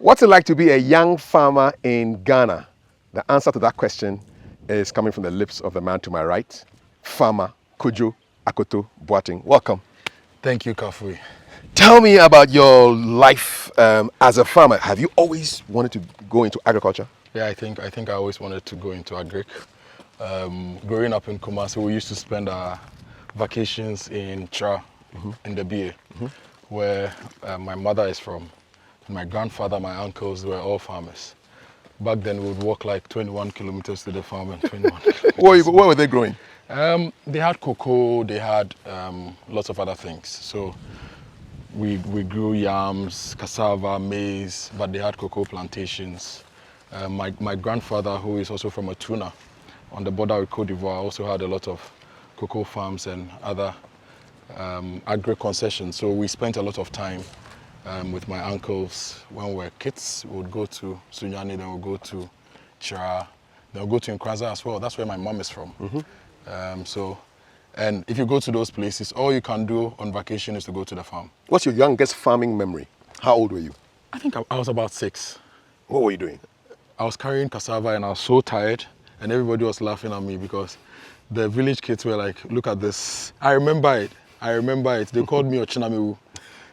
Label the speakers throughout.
Speaker 1: What's it like to be a young farmer in Ghana? The answer to that question is coming from the lips of the man to my right, Farmer Kojo Akoto Boateng. Welcome.
Speaker 2: Thank you, Kafui.
Speaker 1: Tell me about your life as a farmer. Have you always wanted to go into agriculture?
Speaker 2: Yeah, I think I always wanted to go into agric. Growing up in Kumasi, we used to spend our vacations in Tra, in the BA, where my mother is from. My grandfather, my uncles were all farmers. Back then, we would walk like 21 kilometers to the farm and 21 kilometers.
Speaker 1: What were they growing?
Speaker 2: They had cocoa, they had lots of other things. So we grew yams, cassava, maize, but they had cocoa plantations. My grandfather, who is also from Atuna, on the border with Cote d'Ivoire, also had a lot of cocoa farms and other agri-concessions. So we spent a lot of time with my uncles. When we were kids, we would go to Sunyani, then we'd go to Chira, then we'd go to Nkranza as well. That's where my mom is from. And if you go to those places, all you can do on vacation is to go to the farm.
Speaker 1: What's your youngest farming memory? How old were you?
Speaker 2: I think I was about 6.
Speaker 1: What were you doing?
Speaker 2: I was carrying cassava and I was so tired, and everybody was laughing at me because the village kids were like, look at this. I remember it. They called me Ochinamewu.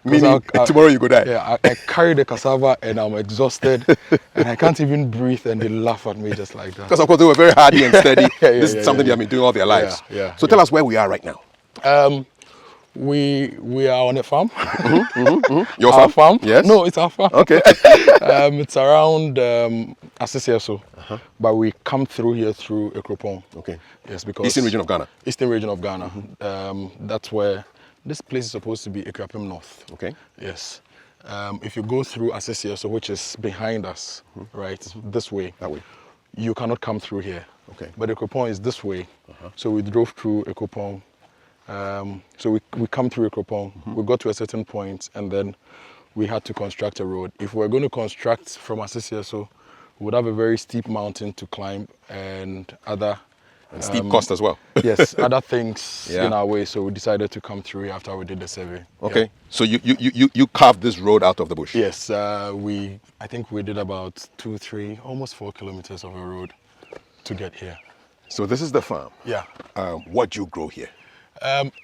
Speaker 1: Meaning tomorrow you go die.
Speaker 2: Yeah, I carry the cassava and I'm exhausted and I can't even breathe, and they laugh at me just like that.
Speaker 1: Because of course they were very hardy and steady. This is something they have been doing all their lives. So tell us where we are right now.
Speaker 2: We are on a farm.
Speaker 1: Your
Speaker 2: Our
Speaker 1: farm? Yes.
Speaker 2: No, it's our farm.
Speaker 1: Okay.
Speaker 2: It's around Asisi, but we come through here through Ekropong.
Speaker 1: Okay.
Speaker 2: Yes, because
Speaker 1: Eastern region of Ghana.
Speaker 2: Eastern region of Ghana. That's where this place is supposed to be Ekrapim North.
Speaker 1: Okay.
Speaker 2: Yes. If you go through Asisi, which is behind us, right, this way.
Speaker 1: That way.
Speaker 2: You cannot come through here.
Speaker 1: Okay.
Speaker 2: But Ekropong is this way. So we drove through Ekropong. So we come through Ekropong. We got to a certain point, and then we had to construct a road. If we were going to construct from Asisi, we would have a very steep mountain to climb and other...
Speaker 1: And steep cost as well.
Speaker 2: Yes, other things in our way. So we decided to come through after we did the survey.
Speaker 1: Okay.
Speaker 2: Yeah.
Speaker 1: So you carved this road out of the bush?
Speaker 2: Yes. I think we did about 2, 3, almost 4 kilometers of a road to get here.
Speaker 1: So this is the farm.
Speaker 2: Yeah.
Speaker 1: What do you grow here?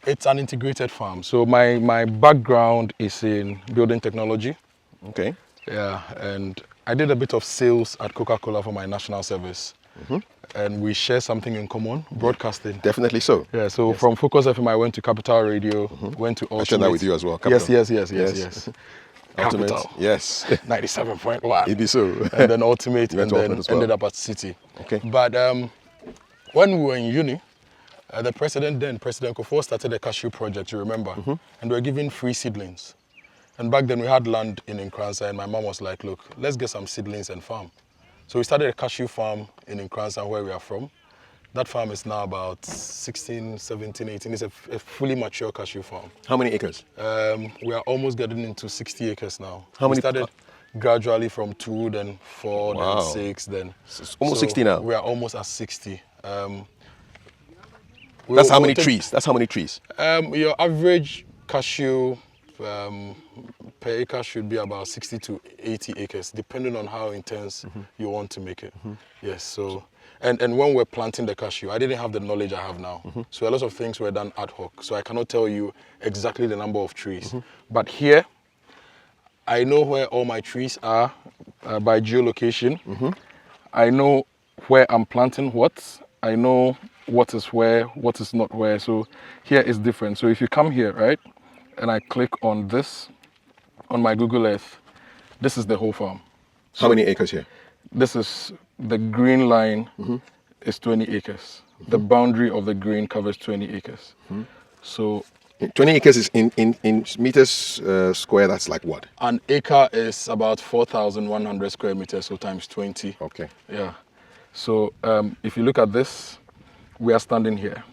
Speaker 2: It's an integrated farm. So my background is in building technology.
Speaker 1: Okay.
Speaker 2: Yeah, and I did a bit of sales at Coca-Cola for my national service. And we share something in common, broadcasting.
Speaker 1: Definitely so.
Speaker 2: Yeah, so from Focus FM, I went to Capital Radio, went to Ultimate.
Speaker 1: I shared that with you as well. Capital.
Speaker 2: Yes.
Speaker 1: Ultimate.
Speaker 2: Capital.
Speaker 1: Yes.
Speaker 2: 97.1.
Speaker 1: It be so.
Speaker 2: And then Ultimate,
Speaker 1: You went
Speaker 2: and
Speaker 1: to
Speaker 2: then
Speaker 1: Ultimate as well.
Speaker 2: ended up at City.
Speaker 1: Okay.
Speaker 2: But when we were in uni, the President Kafui started a cashew project, you remember? And we were giving free seedlings. And back then we had land in Nkranza, and my mom was like, look, let's get some seedlings and farm. So we started a cashew farm in Nkranza, where we are from. That farm is now about 16, 17, 18. It's a fully mature cashew farm.
Speaker 1: How many acres?
Speaker 2: We are almost getting into 60 acres now.
Speaker 1: How many?
Speaker 2: We started gradually from 2, then 4, then 6, then...
Speaker 1: It's almost 60 now.
Speaker 2: We are almost at 60.
Speaker 1: That's how many trees? That's how many trees?
Speaker 2: Your average cashew per acre should be about 60 to 80 acres, depending on how intense you want to make it. Yes, so, and when we're planting the cashew, I didn't have the knowledge I have now. So a lot of things were done ad hoc. So I cannot tell you exactly the number of trees. But here, I know where all my trees are by geolocation. I know where I'm planting what. I know what is where, what is not where. So here is different. So if you come here, right, and I click on this, on my Google Earth, this is the whole farm. So
Speaker 1: how many acres here?
Speaker 2: This is, the green line is 20 acres. The boundary of the green covers 20 acres. So
Speaker 1: 20 acres is in meters square, that's like what?
Speaker 2: An acre is about 4,100 square meters, so times 20.
Speaker 1: Okay.
Speaker 2: Yeah. So if you look at this, we are standing here.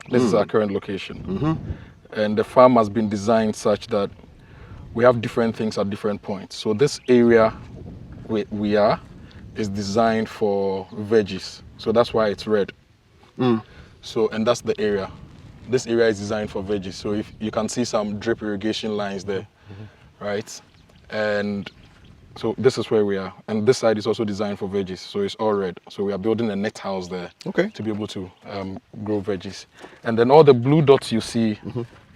Speaker 2: This is our current location. And the farm has been designed such that we have different things at different points. So this area we are is designed for veggies. So that's why it's red. So, and that's the area. This area is designed for veggies. So if you can see some drip irrigation lines there, right? And So this is where we are. And this side is also designed for veggies. So it's all red. So we are building a net house there to be able to grow veggies. And then all the blue dots you see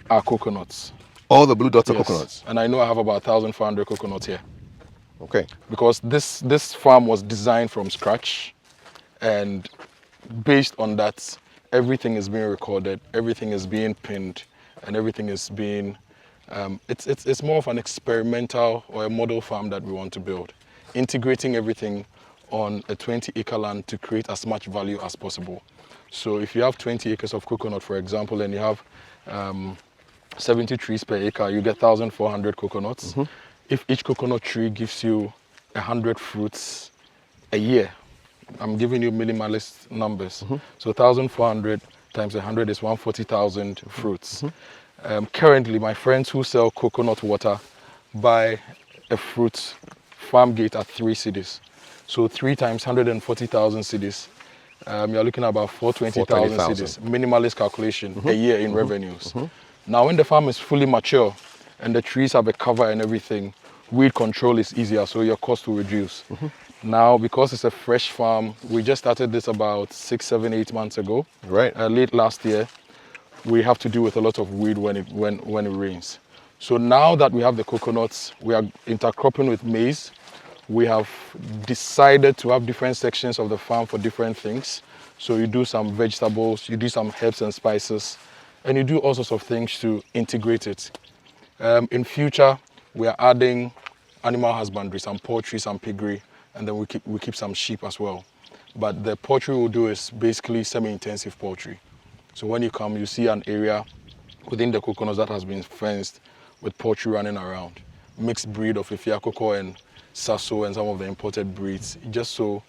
Speaker 2: are coconuts.
Speaker 1: All the blue dots are coconuts.
Speaker 2: And I know I have about 1,400 coconuts here.
Speaker 1: Okay.
Speaker 2: Because this farm was designed from scratch. And based on that, everything is being recorded, everything is being pinned, and everything is being it's more of an experimental or a model farm that we want to build, integrating everything on a 20-acre land to create as much value as possible. So if you have 20 acres of coconut, for example, and you have 70 trees per acre, you get 1,400 coconuts. If each coconut tree gives you 100 fruits a year, I'm giving you minimalist numbers. So 1,400 times 100 is 140,000 fruits. Currently, my friends who sell coconut water buy a fruit farm gate at 3 cedis. So 3 times 140,000 cedis. You're looking at about 420,000 cedis. Minimalist calculation a year in revenues. Now, when the farm is fully mature and the trees have a cover and everything, weed control is easier, so your cost will reduce. Now, because it's a fresh farm, we just started this about 6, 7, 8 months ago.
Speaker 1: Right.
Speaker 2: Late last year. We have to deal with a lot of weed when it rains. So now that we have the coconuts, we are intercropping with maize. We have decided to have different sections of the farm for different things. So you do some vegetables, you do some herbs and spices, and you do all sorts of things to integrate it. In future, we are adding animal husbandry, some poultry, some piggery, and then we keep some sheep as well. But the poultry we'll do is basically semi-intensive poultry. So when you come, you see an area within the coconuts that has been fenced with poultry running around. Mixed breed of Ifiakoko and Sasso and some of the imported breeds. So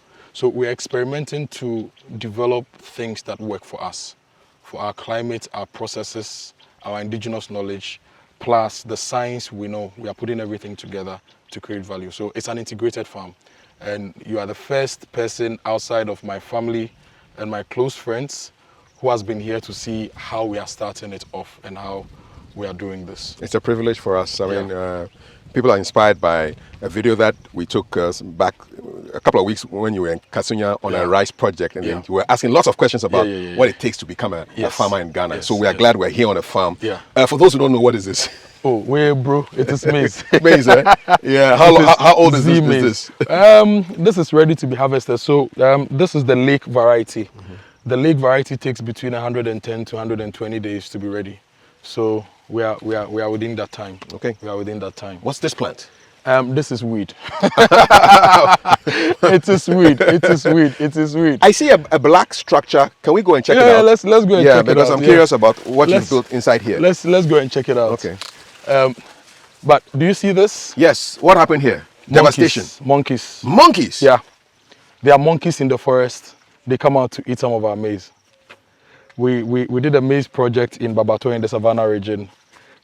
Speaker 2: we're experimenting to develop things that work for us, for our climate, our processes, our indigenous knowledge, plus the science we know. We are putting everything together to create value. So it's an integrated farm. And you are the first person outside of my family and my close friends who has been here to see how we are starting it off and how we are doing this.
Speaker 1: It's a privilege for us. I mean, people are inspired by a video that we took back a couple of weeks when you were in Kasunya on a rice project, and then you were asking lots of questions about what it takes to become a farmer in Ghana. So we are glad we're here on a farm. For those who don't know, what is this?
Speaker 2: Oh, wait, bro, it is maize.
Speaker 1: Maize, eh? Yeah. How old is this?
Speaker 2: This is ready to be harvested. So this is the lake variety. The lake variety takes between 110 to 120 days to be ready. So we are within that time.
Speaker 1: Okay.
Speaker 2: We are within that time.
Speaker 1: What's this plant?
Speaker 2: This is weed. It is weed. It is weed. It is weed.
Speaker 1: I see a black structure. Can we go and check it out?
Speaker 2: Yeah, let's go and check it out.
Speaker 1: Yeah, because I'm curious about what you've built inside here.
Speaker 2: Let's go and check it out.
Speaker 1: Okay.
Speaker 2: But do you see this?
Speaker 1: Yes. What happened here? Devastation.
Speaker 2: Monkeys.
Speaker 1: Monkeys?
Speaker 2: Yeah. There are monkeys in the forest. They come out to eat some of our maize. We did a maize project in Babato in the Savannah region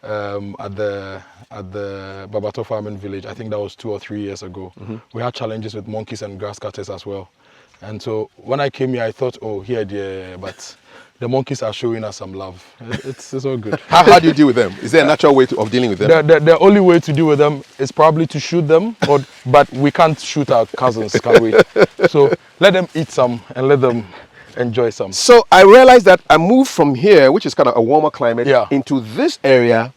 Speaker 2: at the Babato farming village. I think that was 2 or 3 years ago. We had challenges with monkeys and grass cutters as well. And so when I came here, I thought, oh, here, dear, but the monkeys are showing us some love. It's all good.
Speaker 1: How do you deal with them? Is there a natural way of dealing with them?
Speaker 2: The only way to deal with them is probably to shoot them, but we can't shoot our cousins, can we? So let them eat some and let them enjoy some.
Speaker 1: So I realized that I moved from here, which is kind of a warmer climate, into this area,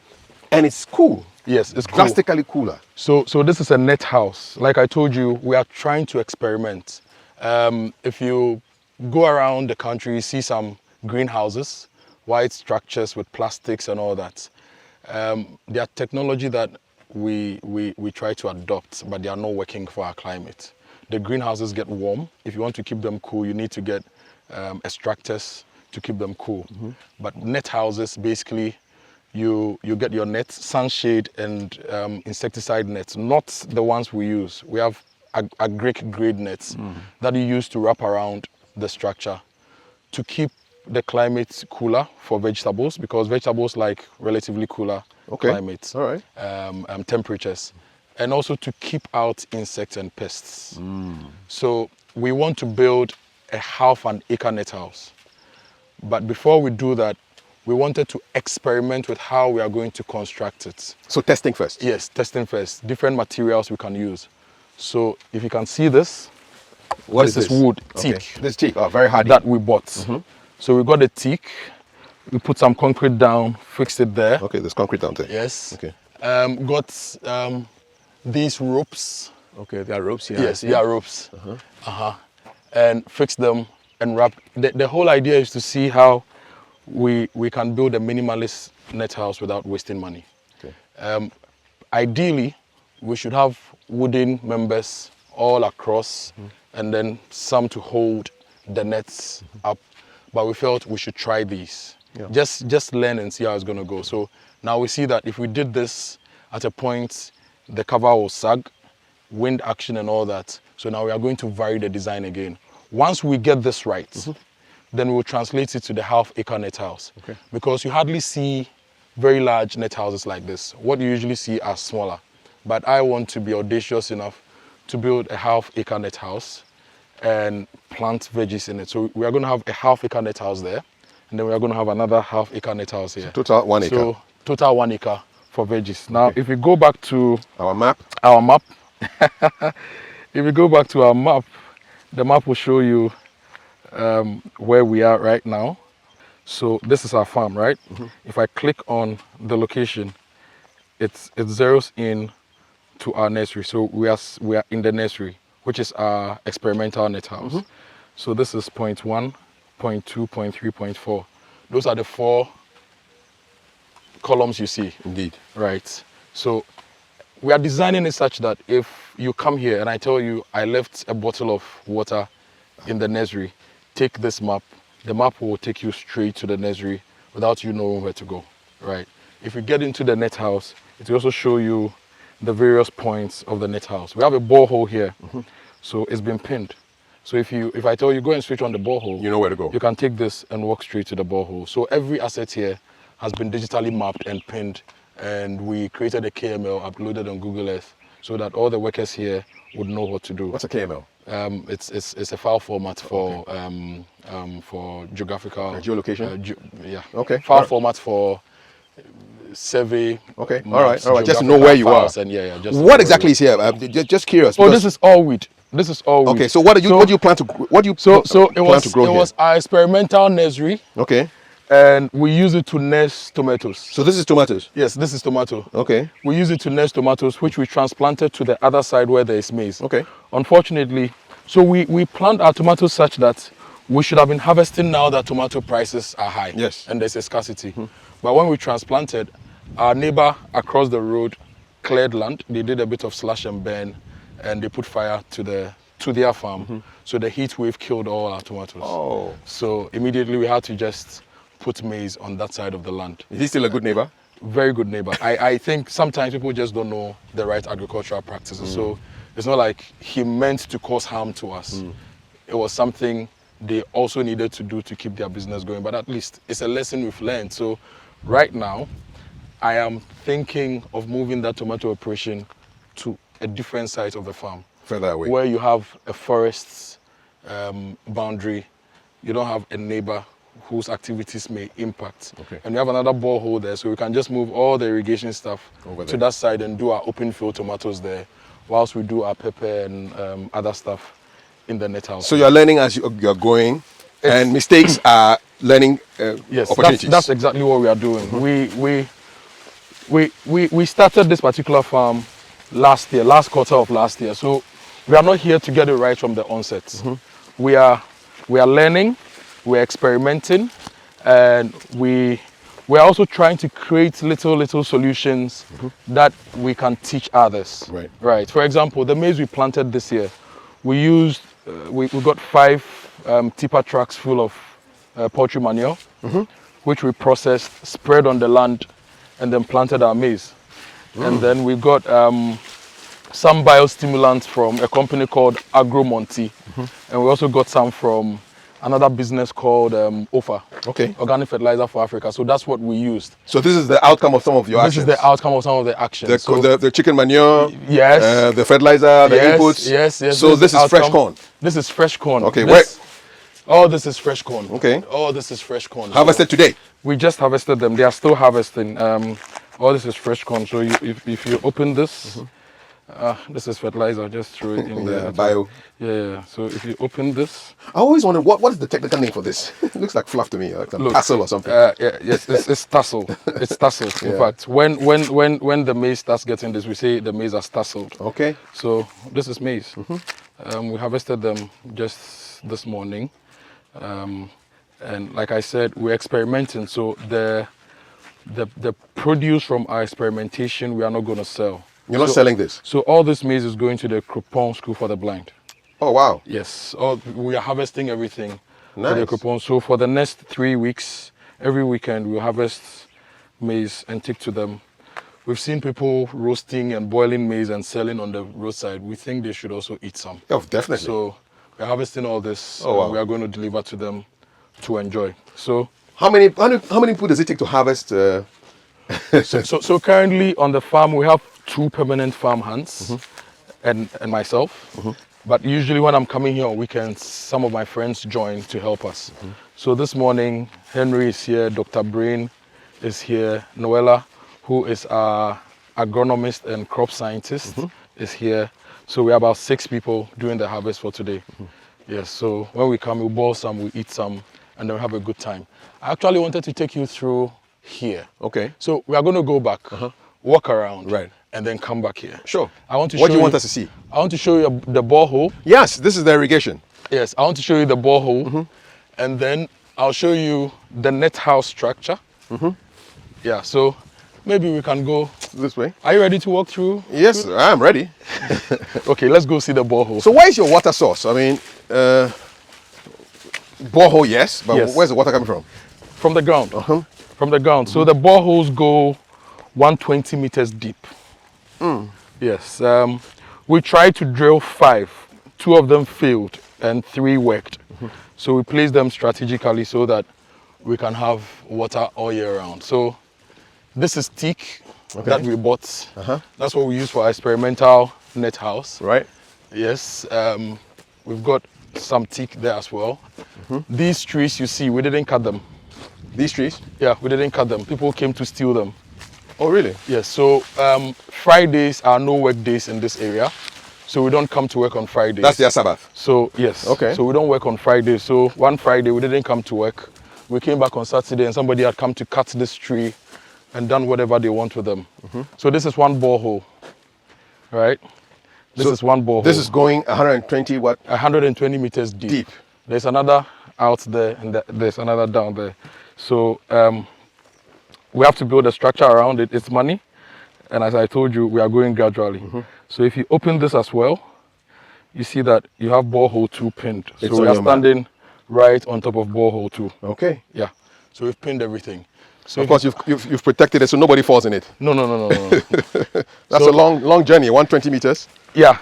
Speaker 1: and it's cool.
Speaker 2: Yes, it's cool.
Speaker 1: Drastically cooler.
Speaker 2: So this is a net house. Like I told you, we are trying to experiment. If you go around the country, you see some greenhouses, white structures with plastics and all that. They are technology that we try to adopt, but they are not working for our climate. The greenhouses get warm. If you want to keep them cool, you need to get extractors to keep them cool. But net houses, basically, you get your nets, sunshade and insecticide nets, not the ones we use. We have agric grade nets that you use to wrap around the structure to keep the climate cooler for vegetables, because vegetables like relatively cooler climates, temperatures, and also to keep out insects and pests. So we want to build a 1/2 acre net house. But before we do that, we wanted to experiment with how we are going to construct it.
Speaker 1: So testing first?
Speaker 2: Yes, testing first. Different materials we can use. So if you can see this,
Speaker 1: What
Speaker 2: this
Speaker 1: is
Speaker 2: is
Speaker 1: this?
Speaker 2: wood,
Speaker 1: Okay.
Speaker 2: teak.
Speaker 1: This teak, very hardy.
Speaker 2: That we bought. So we got the teak, we put some concrete down, fixed it there.
Speaker 1: Okay, there's concrete down there.
Speaker 2: Yes.
Speaker 1: Okay.
Speaker 2: Got these ropes.
Speaker 1: Okay, there are ropes here.
Speaker 2: Yes, yeah, ropes. And fix them and wrap. The whole idea is to see how we can build a minimalist net house without wasting money.
Speaker 1: Okay.
Speaker 2: Ideally, we should have wooden members all across and then some to hold the nets up. But we felt we should try these.
Speaker 1: Yeah.
Speaker 2: Just learn and see how it's going to go. So now we see that if we did this at a point, the cover will sag, wind action and all that. So now we are going to vary the design again. Once we get this right, then we'll translate it to the half-acre net house.
Speaker 1: Okay.
Speaker 2: Because you hardly see very large net houses like this. What you usually see are smaller. But I want to be audacious enough to build a half-acre net house and plant veggies in it. So we are going to have a half-acre net house there, and then we are going to have another half-acre net house here.
Speaker 1: So total 1 acre.
Speaker 2: So total 1 acre for veggies. Now, if we go back to
Speaker 1: Our map.
Speaker 2: if we go back to our map, the map will show you where we are right now. So this is our farm, right? If I click on the location, it zeroes in to our nursery. So we are in the nursery, which is our experimental net house. So this is point 1, point 2, point 3, point 4. Those are the 4 columns you see.
Speaker 1: Indeed.
Speaker 2: Right. So we are designing it such that if you come here and I tell you I left a bottle of water in the nursery, take this map. The map will take you straight to the nursery without you knowing where to go. Right. If you get into the net house, it will also show you the various points of the net house. We have a borehole here, so it's been pinned. So if I tell you go and switch on the borehole,
Speaker 1: You know where to go.
Speaker 2: you can take this and walk straight to the borehole. So every asset here has been digitally mapped and pinned, and we created a KML, uploaded on Google Earth, so that all the workers here would know what to do.
Speaker 1: What's a KML?
Speaker 2: It's a file format for geographical
Speaker 1: geolocation?
Speaker 2: Yeah.
Speaker 1: Okay.
Speaker 2: File format for survey.
Speaker 1: Okay.
Speaker 2: Maps,
Speaker 1: All right. Just to know where you are.
Speaker 2: geographical files, and just
Speaker 1: What exactly is here? Just curious.
Speaker 2: Oh,
Speaker 1: because-
Speaker 2: this is all weed. This is all weed.
Speaker 1: Okay. So what do you plan to plan to grow
Speaker 2: it
Speaker 1: here?
Speaker 2: was our experimental nursery,
Speaker 1: Okay.
Speaker 2: and we use it to nurse tomatoes.
Speaker 1: So this is tomatoes.
Speaker 2: Yes, this is tomato.
Speaker 1: Okay.
Speaker 2: We use it to nurse tomatoes, which we transplanted to the other side where there is maize.
Speaker 1: Okay.
Speaker 2: Unfortunately, so we plant our tomatoes such that we should have been harvesting now that tomato prices are high.
Speaker 1: Yes.
Speaker 2: And there's a scarcity. But when we transplanted, our neighbor across the road cleared land. They did a bit of slash and burn, and they put fire to their farm. So the heat wave killed all our tomatoes.
Speaker 1: Oh.
Speaker 2: So immediately we had to just put maize on that side of the land.
Speaker 1: Is he still a good neighbor?
Speaker 2: Very good neighbor. I think sometimes people just don't know the right agricultural practices. So it's not like he meant to cause harm to us. It was something they also needed to do to keep their business going. But at least it's a lesson we've learned. So right now, I am thinking of moving that tomato operation to a different side of the farm.
Speaker 1: Further away.
Speaker 2: Where you have a forest boundary. You don't have a neighbor whose activities may impact.
Speaker 1: Okay.
Speaker 2: And we have another borehole there, so we can just move all the irrigation stuff
Speaker 1: Over
Speaker 2: to
Speaker 1: there.
Speaker 2: that side and do our open field tomatoes there, whilst we do our pepper and other stuff in the net house.
Speaker 1: So you're learning as you're going, and mistakes are learning
Speaker 2: yes,
Speaker 1: opportunities.
Speaker 2: that's exactly what we are doing. We started this particular farm last quarter of last year. So we are not here to get it right from the onset. We are learning, we're experimenting, and we're also trying to create little solutions that we can teach others.
Speaker 1: Right.
Speaker 2: Right. For example, the maize we planted this year, we used we got 5 tipper trucks full of poultry manure, which we processed, spread on the land, and then planted our maize. And then we got some biostimulants from a company called Agromonti, and we also got some from another business called OFA,
Speaker 1: Okay.
Speaker 2: Organic Fertilizer for Africa. So that's what we used.
Speaker 1: So this is the outcome of some of your
Speaker 2: This
Speaker 1: actions.
Speaker 2: is the outcome of some of the actions. So-
Speaker 1: The chicken manure,
Speaker 2: Yes.
Speaker 1: the fertilizer, the
Speaker 2: Yes,
Speaker 1: inputs.
Speaker 2: yes.
Speaker 1: So this is fresh
Speaker 2: outcome.
Speaker 1: corn.
Speaker 2: This is fresh corn.
Speaker 1: Okay,
Speaker 2: All this is fresh corn.
Speaker 1: Okay.
Speaker 2: All this is fresh corn. So
Speaker 1: Harvested today.
Speaker 2: we just harvested them. They are still harvesting. All this is fresh corn. So if you open this, This is fertilizer. Just throw it in there.
Speaker 1: Bio.
Speaker 2: Yeah. So if you open this,
Speaker 1: I always wondered what is the technical name for this? It looks like fluff to me, like some tassel or something.
Speaker 2: Yes, it's tassel. It's tassel. In fact, when the maize starts getting this, we say the maize has tasseled.
Speaker 1: Okay.
Speaker 2: So this is maize. We harvested them just this morning, and like I said, we're experimenting. So the produce from our experimentation, we are not going to sell.
Speaker 1: You're not selling this?
Speaker 2: So all this maize is going to the Krupon School for the Blind.
Speaker 1: Oh, wow.
Speaker 2: Yes, we are harvesting everything
Speaker 1: Nice.
Speaker 2: for the Krupon. So for the next 3 weeks, every weekend we'll harvest maize and take to them. We've seen people roasting and boiling maize and selling on the roadside. We think they should also eat some.
Speaker 1: Oh, definitely.
Speaker 2: So we're harvesting all this.
Speaker 1: Oh, wow.
Speaker 2: We are going to deliver to them to enjoy. So
Speaker 1: how many people does it take to harvest?
Speaker 2: So currently on the farm we have 2 permanent farm hands and myself. But usually when I'm coming here on weekends, some of my friends join to help us. So this morning, Henry is here, Dr. Brain is here, Noella, who is our agronomist and crop scientist, is here. So we're about 6 people doing the harvest for today. Yes, so when we come, we boil some, we eat some, and then we have a good time. I actually wanted to take you through here.
Speaker 1: Okay.
Speaker 2: So we are going to go back, walk around,
Speaker 1: Right.
Speaker 2: and then come back here.
Speaker 1: Sure.
Speaker 2: I want to
Speaker 1: What
Speaker 2: show
Speaker 1: do you want us to see?
Speaker 2: I want to show you the borehole.
Speaker 1: Yes, this is the irrigation.
Speaker 2: Yes, I want to show you the borehole, and then I'll show you the net house structure. Yeah, so maybe we can go
Speaker 1: This way.
Speaker 2: Are you ready to walk through?
Speaker 1: Yes, I am ready.
Speaker 2: Okay, let's go see the borehole.
Speaker 1: So where is your water source? I mean, borehole, yes, but
Speaker 2: Yes.
Speaker 1: where's the water coming from?
Speaker 2: From the ground. From the ground. So the boreholes go 120 meters deep. Yes. We tried to drill 5. 2 of them failed and 3 worked. So we placed them strategically so that we can have water all year round. So this is teak that we bought. That's what we use for our experimental net house.
Speaker 1: Right.
Speaker 2: Yes. We've got some teak there as well. These trees you see, we didn't cut them.
Speaker 1: These trees?
Speaker 2: Yeah, we didn't cut them. People came to steal them.
Speaker 1: Oh, really?
Speaker 2: Yes, so Fridays are no work days in this area. So we don't come to work on Fridays.
Speaker 1: That's their Sabbath.
Speaker 2: So, yes.
Speaker 1: Okay.
Speaker 2: So we don't work on Fridays. So one Friday we didn't come to work. We came back on Saturday and somebody had come to cut this tree and done whatever they want with them. So this is one borehole, right? This is one borehole.
Speaker 1: This is going 120 what?
Speaker 2: 120 meters deep.
Speaker 1: Deep.
Speaker 2: There's another out there and there's another down there. So we have to build a structure around it. It's money. And as I told you, we are going gradually. So if you open this as well, you see that you have borehole 2 pinned.
Speaker 1: It's
Speaker 2: so we
Speaker 1: on
Speaker 2: are
Speaker 1: your map.
Speaker 2: standing right on top of borehole 2.
Speaker 1: Okay.
Speaker 2: Yeah. So we've pinned everything. So
Speaker 1: Of course, you've protected it so nobody falls in it.
Speaker 2: No.
Speaker 1: That's
Speaker 2: So-
Speaker 1: a long journey, 120 meters.
Speaker 2: Yeah.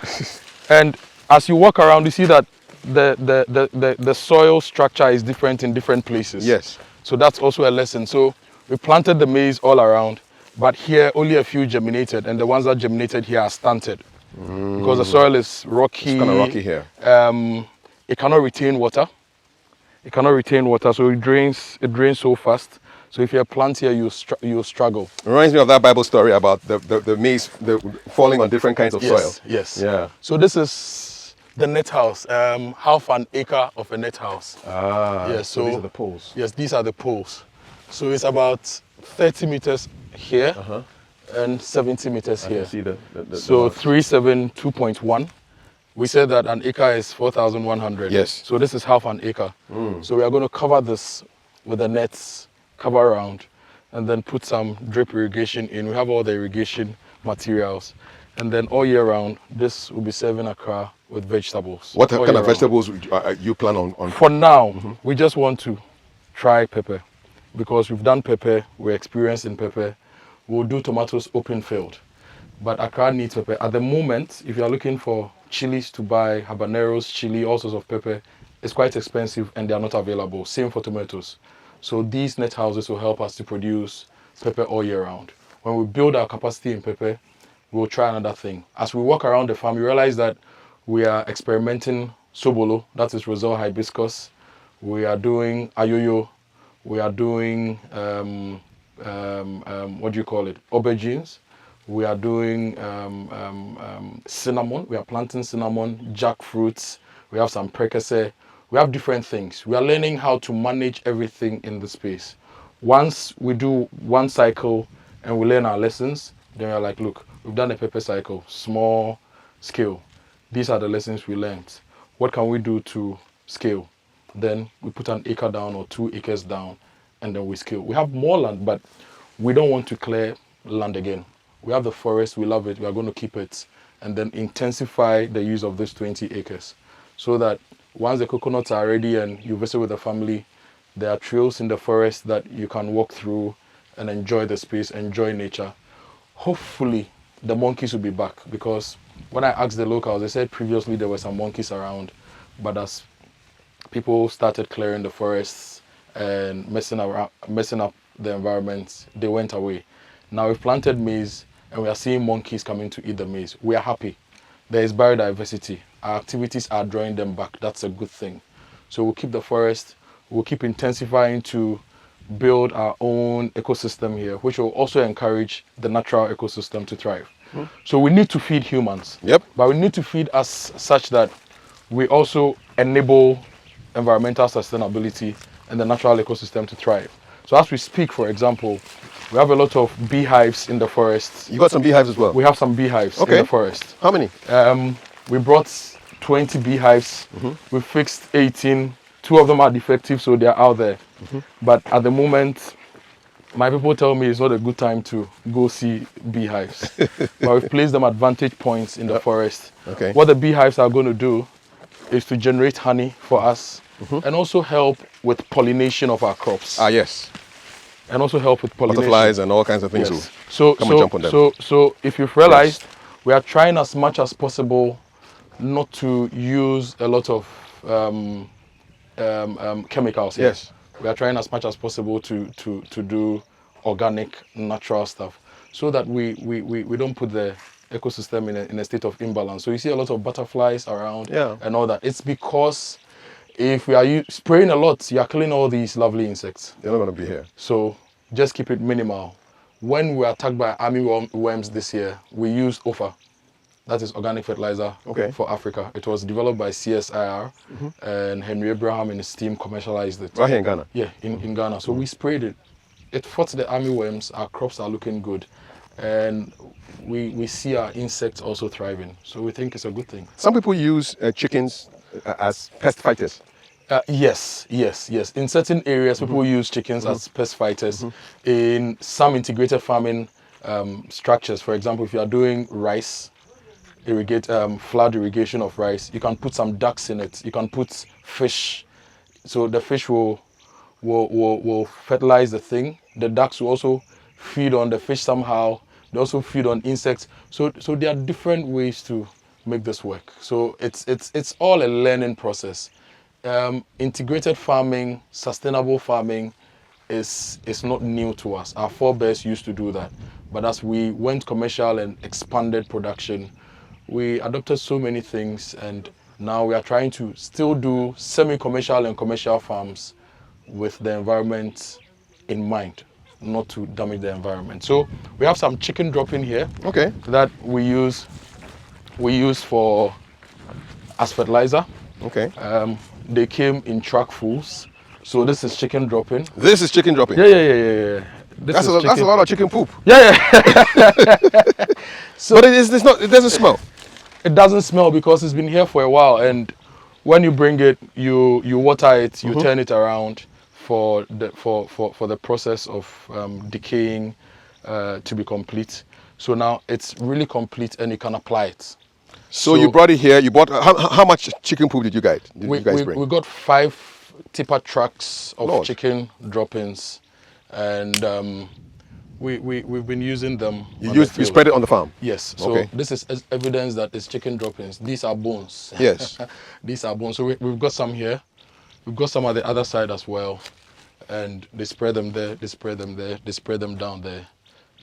Speaker 2: And as you walk around, you see that the soil structure is different in different places.
Speaker 1: Yes.
Speaker 2: So that's also a lesson. So we planted the maize all around, but here only a few germinated, and the ones that germinated here are stunted because the soil is rocky.
Speaker 1: It's kind of rocky here.
Speaker 2: It cannot retain water. It cannot retain water, so it drains so fast. So if you plant here, you'll struggle.
Speaker 1: Reminds me of that Bible story about the maize falling on different kinds of soil.
Speaker 2: Yes.
Speaker 1: Yeah.
Speaker 2: So this is the net house, half an acre of a net house. Yes,
Speaker 1: so these are the poles.
Speaker 2: Yes, these are the poles. So it's about 30 meters here and 70 meters here.
Speaker 1: See the
Speaker 2: So 372.1. We said that an acre is 4,100.
Speaker 1: Yes.
Speaker 2: So this is half an acre. So we are going to cover this with the nets, cover around, and then put some drip irrigation in. We have all the irrigation materials. And then all year round, this will be serving Accra with vegetables.
Speaker 1: What
Speaker 2: all
Speaker 1: kind
Speaker 2: year
Speaker 1: of
Speaker 2: round.
Speaker 1: vegetables you plan on?
Speaker 2: For now, we just want to try pepper because we've done pepper, we're experienced in pepper. We'll do tomatoes open field. But Accra needs pepper. At the moment, if you're looking for chilies to buy, habaneros, chili, all sorts of pepper, it's quite expensive and they are not available. Same for tomatoes. So these net houses will help us to produce pepper all year round. When we build our capacity in pepper, we'll try another thing. As we walk around the farm, we realize that we are experimenting sobolo, that is Roselle hibiscus. We are doing ayoyo. We are doing, what do you call it, aubergines. We are doing cinnamon. We are planting cinnamon, jackfruits. We have some precursor. We have different things. We are learning how to manage everything in the space. Once we do one cycle and we learn our lessons, then we're like, look, we've done a pepper cycle, small scale. These are the lessons we learned. What can we do to scale? Then we put an acre down or 2 acres down, and then we scale. We have more land, but we don't want to clear land again. We have the forest, we love it, we are going to keep it, and then intensify the use of these 20 acres. So that once the coconuts are ready and you visit with the family, there are trails in the forest that you can walk through and enjoy the space, enjoy nature. Hopefully, the monkeys will be back, because when I asked the locals, they said previously there were some monkeys around, but as people started clearing the forests and messing up the environment, they went away. Now we've planted maize and we are seeing monkeys coming to eat the maize. We are happy. There is biodiversity. Our activities are drawing them back. That's a good thing. So we'll keep the forest. We'll keep intensifying to build our own ecosystem here, which will also encourage the natural ecosystem to thrive. So we need to feed humans.
Speaker 1: Yep.
Speaker 2: But we need to feed us such that we also enable environmental sustainability and the natural ecosystem to thrive. So as we speak, for example, we have a lot of beehives in the forest.
Speaker 1: You got some beehives as well?
Speaker 2: We have some beehives in the forest.
Speaker 1: How many?
Speaker 2: We brought 20 beehives. We fixed 18. 2 of them are defective, so they are out there. But at the moment, my people tell me it's not a good time to go see beehives. But we've placed them at vantage points in the forest.
Speaker 1: Okay.
Speaker 2: What the beehives are going to do is to generate honey for us and also help with pollination of our crops.
Speaker 1: Ah, yes.
Speaker 2: And also help with pollination.
Speaker 1: Butterflies and all kinds of things.
Speaker 2: Yes. So
Speaker 1: come and jump on them.
Speaker 2: So if you've realized, we are trying as much as possible not to use a lot of chemicals here.
Speaker 1: Yes.
Speaker 2: We are trying as much as possible to do organic, natural stuff, so that we don't put the ecosystem in a state of imbalance. So you see a lot of butterflies around and all that. It's because if we are spraying a lot, you are killing all these lovely insects.
Speaker 1: They're not going to be here.
Speaker 2: So just keep it minimal. When we were attacked by army worms this year, we used OFA. That is organic fertilizer for Africa. It was developed by CSIR, and Henry Abraham and his team commercialized it.
Speaker 1: Right here in Ghana?
Speaker 2: Yeah, in Ghana. So we sprayed it. It fought the army worms. Our crops are looking good. And we see our insects also thriving. So we think it's a good thing.
Speaker 1: Some people use chickens as pest fighters.
Speaker 2: Yes. In certain areas, people use chickens as pest fighters. In some integrated farming structures, for example, if you are doing rice, flood irrigation of rice, you can put some ducks in it. You can put fish. So the fish will fertilize the thing. The ducks will also feed on the fish somehow. They also feed on insects. So there are different ways to make this work. So it's all a learning process. Integrated farming, sustainable farming is not new to us. Our forebears used to do that. But as we went commercial and expanded production, we adopted so many things, and now we are trying to still do semi-commercial and commercial farms with the environment in mind, not to damage the environment. So we have some chicken drop-in here that we use for as fertilizer. They came in truckfuls. So this is chicken drop-in.
Speaker 1: This is chicken drop-in?
Speaker 2: Yeah.
Speaker 1: That's a lot of chicken poop.
Speaker 2: Yeah.
Speaker 1: So, but it doesn't smell.
Speaker 2: It doesn't smell because it's been here for a while, and when you bring it, you water it, you turn it around for the process of decaying to be complete. So now it's really complete, and you can apply it.
Speaker 1: So you brought it here. You bought how much chicken poop did you guys bring?
Speaker 2: We got 5 tipper trucks of chicken drop-ins, and we've been using them.
Speaker 1: You spread it on the farm?
Speaker 2: Yes. So this is evidence that it's chicken drop-ins. These are bones.
Speaker 1: Yes.
Speaker 2: These are bones. So we've got some here. We've got some on the other side as well. And they spread them there, they spread them there, they spread them down there.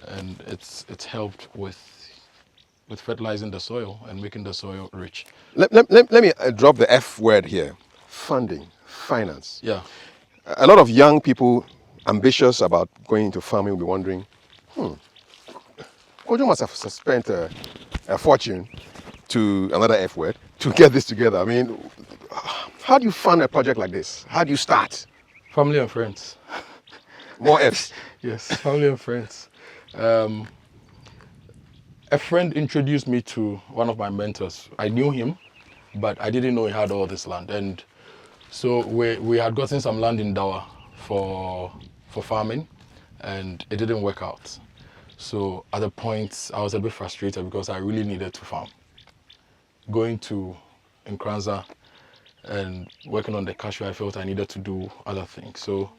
Speaker 2: And it's helped with fertilizing the soil and making the soil rich.
Speaker 1: Let me drop the F word here. Funding, finance.
Speaker 2: Yeah.
Speaker 1: A lot of young people ambitious about going into farming will be wondering, Kojo must have spent a fortune to another F word to get this together. I mean, how do you fund a project like this? How do you start?
Speaker 2: Family and friends.
Speaker 1: More Fs.
Speaker 2: Yes, family and friends. A friend introduced me to one of my mentors. I knew him, but I didn't know he had all this land. And so we had gotten some land in Dawa for farming, and it didn't work out. So at the point, I was a bit frustrated because I really needed to farm. Going to Nkranza and working on the cashew, I felt I needed to do other things. So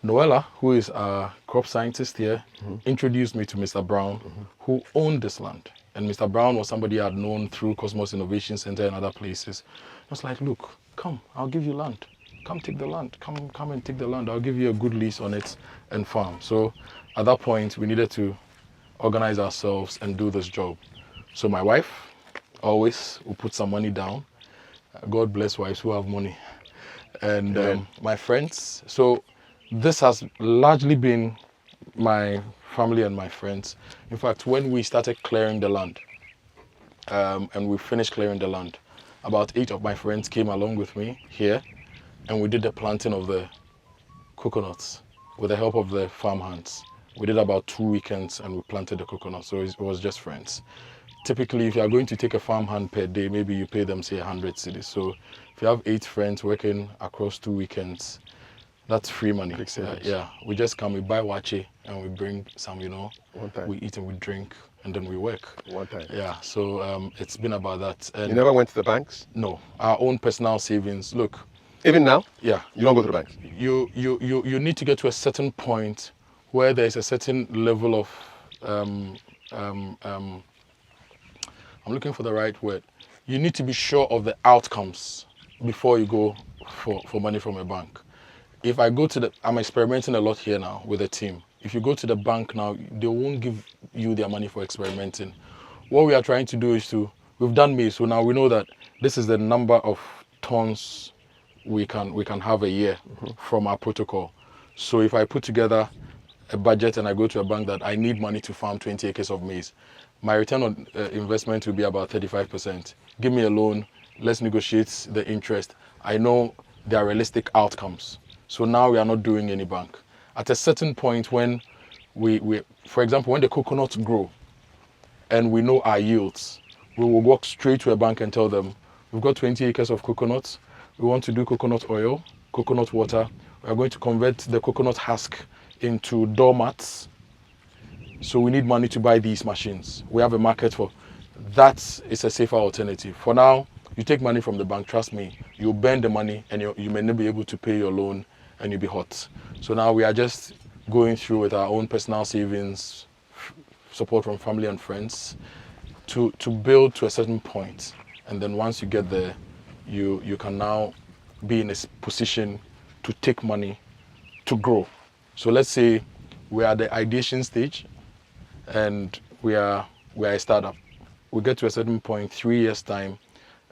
Speaker 2: Noella, who is a crop scientist here, introduced me to Mr. Brown, who owned this land. And Mr. Brown was somebody I had known through Cosmos Innovation Center and other places. I was like, look, come, I'll give you land. Come take the land. Come and take the land. I'll give you a good lease on it and farm. So at that point, we needed to organize ourselves and do this job. So my wife always will put some money down. God bless wives who have money. And my friends. So this has largely been my family and my friends. In fact, when we started clearing the land, and we finished clearing the land, about 8 of my friends came along with me here, and we did the planting of the coconuts with the help of the farm hands. We did about 2 weekends and we planted the coconuts, so it was just friends. Typically, if you are going to take a farm hand per day, maybe you pay them, say, 100 cedis. So if you have 8 friends working across 2 weekends, that's free money. Yeah, we just come, we buy wache, and we bring some,
Speaker 1: One time.
Speaker 2: We eat and we drink, and then we work.
Speaker 1: One time.
Speaker 2: Yeah, so it's been about that. And
Speaker 1: you never went to the banks?
Speaker 2: No, our own personal savings. Look.
Speaker 1: Even now?
Speaker 2: Yeah.
Speaker 1: You don't go to the banks?
Speaker 2: You need to get to a certain point where there is a certain level of, I'm looking for the right word. You need to be sure of the outcomes before you go for money from a bank. If I go to I'm experimenting a lot here now with a team. If you go to the bank now, they won't give you their money for experimenting. What we are trying to do is we've done maize, so now we know that this is the number of tons we can have a year from our protocol. So if I put together a budget and I go to a bank that I need money to farm 20 acres of maize, my return on investment will be about 35%. Give me a loan, let's negotiate the interest. I know there are realistic outcomes. So now we are not doing any bank. At a certain point when for example, when the coconuts grow and we know our yields, we will walk straight to a bank and tell them, we've got 20 acres of coconuts. We want to do coconut oil, coconut water. We are going to convert the coconut husk into doormats. So we need money to buy these machines. We have a market for that. Is a safer alternative. For now, you take money from the bank, trust me, you burn the money and you may not be able to pay your loan and you'll be hot. So now we are just going through with our own personal savings, support from family and friends to build to a certain point. And then once you get there, you can now be in a position to take money to grow. So let's say we are at the ideation stage and we are a startup. We get to a certain point, 3 years time,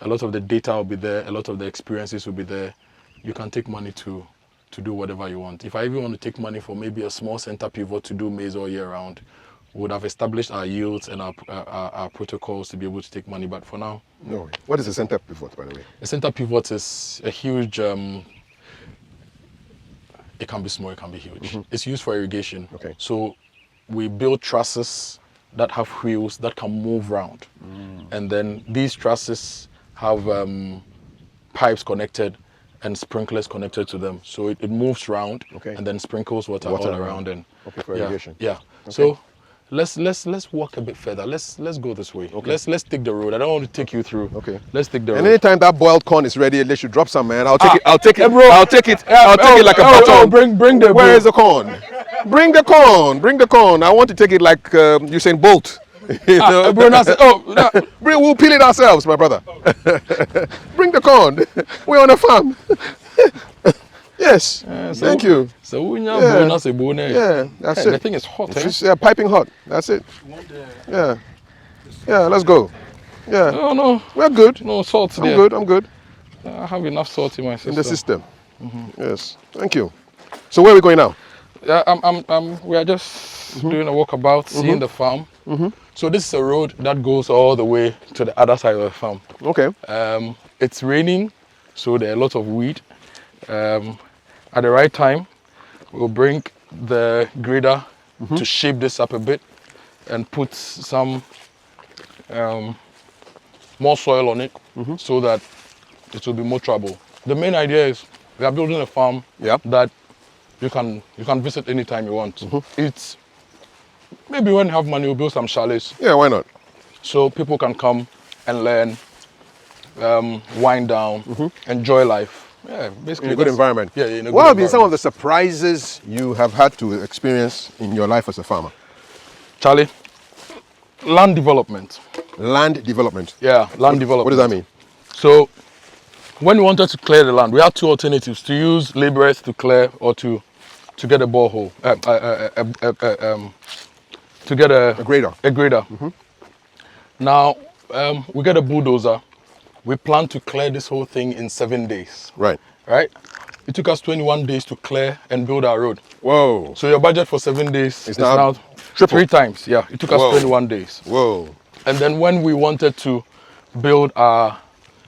Speaker 2: a lot of the data will be there, a lot of the experiences will be there. You can take money to do whatever you want. If I even want to take money for maybe a small center pivot to do maize all year round, we would have established our yields and our protocols to be able to take money. But for now,
Speaker 1: no. What is a center pivot, by the way?
Speaker 2: A center pivot is a huge, it can be small, it can be huge. It's used for irrigation.
Speaker 1: Okay.
Speaker 2: So we build trusses that have wheels that can move around. And then these trusses have pipes connected and sprinklers connected to them. So it moves around and then sprinkles water all around. And
Speaker 1: for irrigation.
Speaker 2: Yeah. Okay. So let's walk a bit further. Let's go this way. Okay. Let's take the road. I don't want to take you through. Okay. Let's take the road.
Speaker 1: And anytime that boiled corn is ready, they should drop some, man. I'll take it. I'll take it. Bro. I'll take it like a baton.
Speaker 2: Bring the.
Speaker 1: Where is the corn? Bring the corn. Bring the corn. I want to take it like Usain Bolt. We'll peel it ourselves, my brother. Bring the corn. We're on a farm. Yes. Thank you.
Speaker 2: So
Speaker 1: yeah, that's it.
Speaker 2: The thing is hot.
Speaker 1: It's piping hot. That's it. Yeah. Yeah. Let's go. Yeah.
Speaker 2: No.
Speaker 1: We're good.
Speaker 2: No salt there.
Speaker 1: I'm good.
Speaker 2: I have enough salt in my system.
Speaker 1: In the system. Yes. Thank you. So where are we going now?
Speaker 2: We are just doing a walkabout, seeing the farm. So this is a road that goes all the way to the other side of the farm.
Speaker 1: Okay.
Speaker 2: It's raining, so there are a lot of weed. At the right time, we'll bring the grader to shape this up a bit and put some more soil on it so that it will be more trouble. The main idea is we are building a farm that you can visit anytime you want. It's maybe when you have money, we'll build some chalets.
Speaker 1: Yeah, why not?
Speaker 2: So people can come and learn, wind down, enjoy life. Yeah, basically
Speaker 1: In a good environment.
Speaker 2: Yeah, in a
Speaker 1: What
Speaker 2: good
Speaker 1: have been some
Speaker 2: environment.
Speaker 1: of the surprises you have had to experience in your life as a farmer?
Speaker 2: Charlie, land development.
Speaker 1: Land development.
Speaker 2: Yeah, land development.
Speaker 1: What does that mean?
Speaker 2: So when we wanted to clear the land, we had two alternatives: to use laborers to clear, or to get a borehole, to get
Speaker 1: A grader.
Speaker 2: A grader. Now we get a bulldozer. We plan to clear this whole thing in 7 days.
Speaker 1: Right.
Speaker 2: Right? It took us 21 days to clear and build our road.
Speaker 1: Whoa.
Speaker 2: So your budget for 7 days is
Speaker 1: now
Speaker 2: now
Speaker 1: triple.
Speaker 2: 3 times. Yeah, it took us 21 days.
Speaker 1: Whoa.
Speaker 2: And then when we wanted to build our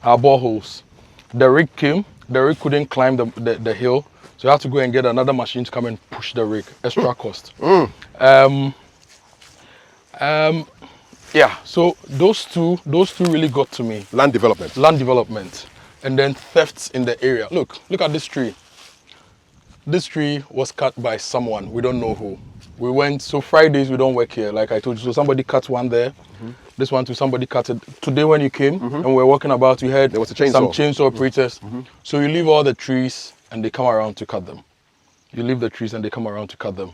Speaker 2: boreholes, the rig came. The rig couldn't climb the hill, so you have to go and get another machine to come and push the rig. Extra cost. Yeah. So those two really got to me.
Speaker 1: Land development.
Speaker 2: Land development, and then thefts in the area. Look at this tree. This tree was cut by someone, we don't know who. We went, so Fridays we don't work here, like I told you. So somebody cut one there, this one too, somebody cut it. Today when you came and we were walking about, you heard
Speaker 1: There was a chainsaw.
Speaker 2: some chainsaw operators. So you leave all the trees and they come around to cut them. You leave the trees and they come around to cut them.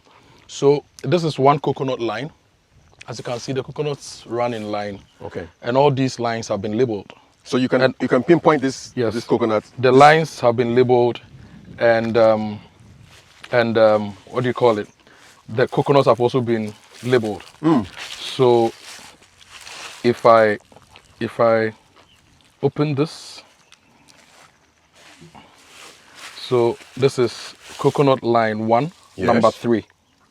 Speaker 2: So this is one coconut line. As you can see, the coconuts run in line.
Speaker 1: Okay.
Speaker 2: And all these lines have been labeled.
Speaker 1: So you can pinpoint this
Speaker 2: Yes.
Speaker 1: this coconut.
Speaker 2: The lines have been labeled, and what do you call it? The coconuts have also been labeled. So if I open this, so this is coconut line 1,
Speaker 1: Yes.
Speaker 2: number 3.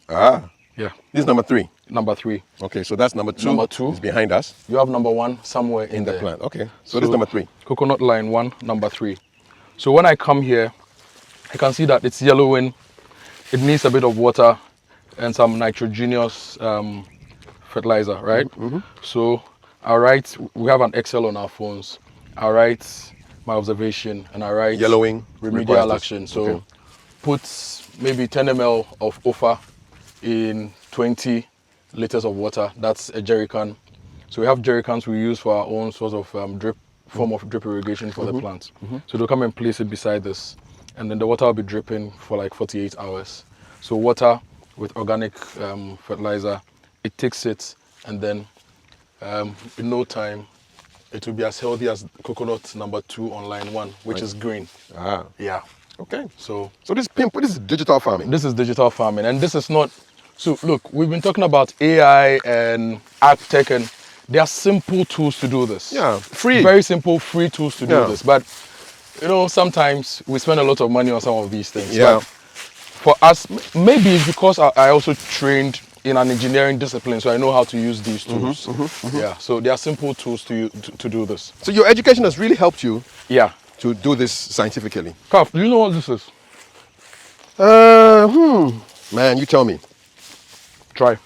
Speaker 1: Ah.
Speaker 2: Yeah,
Speaker 1: This is number 3.
Speaker 2: number 3.
Speaker 1: Okay, so that's number 2.
Speaker 2: Number 2
Speaker 1: is behind us
Speaker 2: You have number 1 somewhere in
Speaker 1: in the
Speaker 2: there.
Speaker 1: plant. Okay. So this is number 3.
Speaker 2: Coconut line 1, number 3. So when I come here, I can see that it's yellowing. It needs a bit of water and some nitrogenous fertilizer, right? So I write, we have an Excel on our phones. I write my observation and I write
Speaker 1: Yellowing
Speaker 2: remedial
Speaker 1: requires this.
Speaker 2: action. So
Speaker 1: Okay.
Speaker 2: put maybe 10 ml of OFA in 20 liters of water. That's a jerry can. So we have jerry cans we use for our own sort of form of drip irrigation for the plants. So they'll come and place it beside this, and then the water will be dripping for like 48 hours. So water with organic fertilizer, it takes it, and then in no time, it will be as healthy as coconut number 2 on line 1, which is green.
Speaker 1: Ah.
Speaker 2: Yeah.
Speaker 1: Okay.
Speaker 2: So
Speaker 1: So this is digital farming.
Speaker 2: this is digital farming, and this is not. So look, we've been talking about AI and ag tech, and there are simple tools to do this.
Speaker 1: Yeah, free.
Speaker 2: Very simple, free tools to do
Speaker 1: Yeah.
Speaker 2: this. But you know, sometimes we spend a lot of money on some of these things.
Speaker 1: Yeah.
Speaker 2: But for us, maybe it's because I also trained in an engineering discipline, so I know how to use these tools. Yeah. So there are simple tools to do this.
Speaker 1: So your education has really helped you
Speaker 2: Yeah.
Speaker 1: to do this scientifically.
Speaker 2: Kaf, do you know what this is?
Speaker 1: Man, you tell me.
Speaker 2: Try.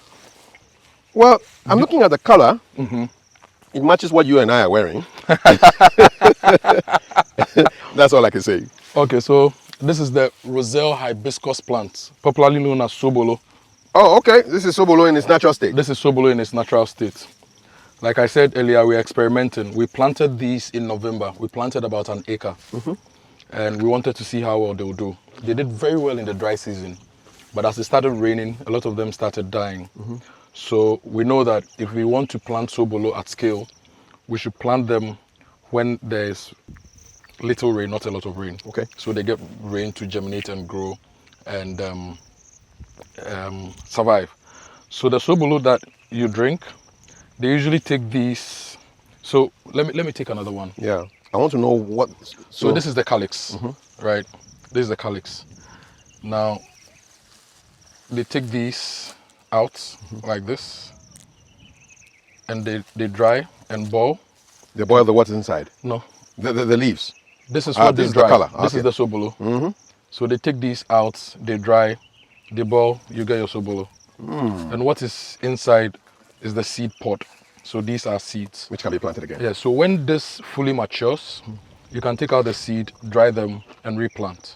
Speaker 1: Well, I'm looking at the color. It matches what you and I are wearing. That's all I can say.
Speaker 2: Okay, so this is the Roselle hibiscus plant, popularly known as sobolo.
Speaker 1: Oh, okay. This is Sobolo in its natural state.
Speaker 2: This is sobolo in its natural state. Like I said earlier, we're experimenting. We planted these in November. We planted about an acre. And we wanted to see how well they would do. They did very well in the dry season. But as it started raining, a lot of them started dying. So we know that if we want to plant sobolo at scale, we should plant them when there's little rain, not a lot of rain.
Speaker 1: Okay.
Speaker 2: So they get rain to germinate and grow and survive. So the sobolo that you drink, they usually take these. So let me take another one.
Speaker 1: Yeah. I want to know what.
Speaker 2: So this is the calyx, right? This is the calyx. Now, they take these out like this. and they dry and boil.
Speaker 1: They boil the what's inside?
Speaker 2: No.
Speaker 1: The leaves?
Speaker 2: This is what
Speaker 1: this
Speaker 2: they
Speaker 1: is
Speaker 2: dry.
Speaker 1: the color.
Speaker 2: This
Speaker 1: Okay.
Speaker 2: is the sobolo. So they take these out, they dry, they boil, you get your sobolo. And what is inside is the seed pod. So these are seeds.
Speaker 1: Which can be planted again.
Speaker 2: Yeah, so when this fully matures, you can take out the seed, dry them, and replant.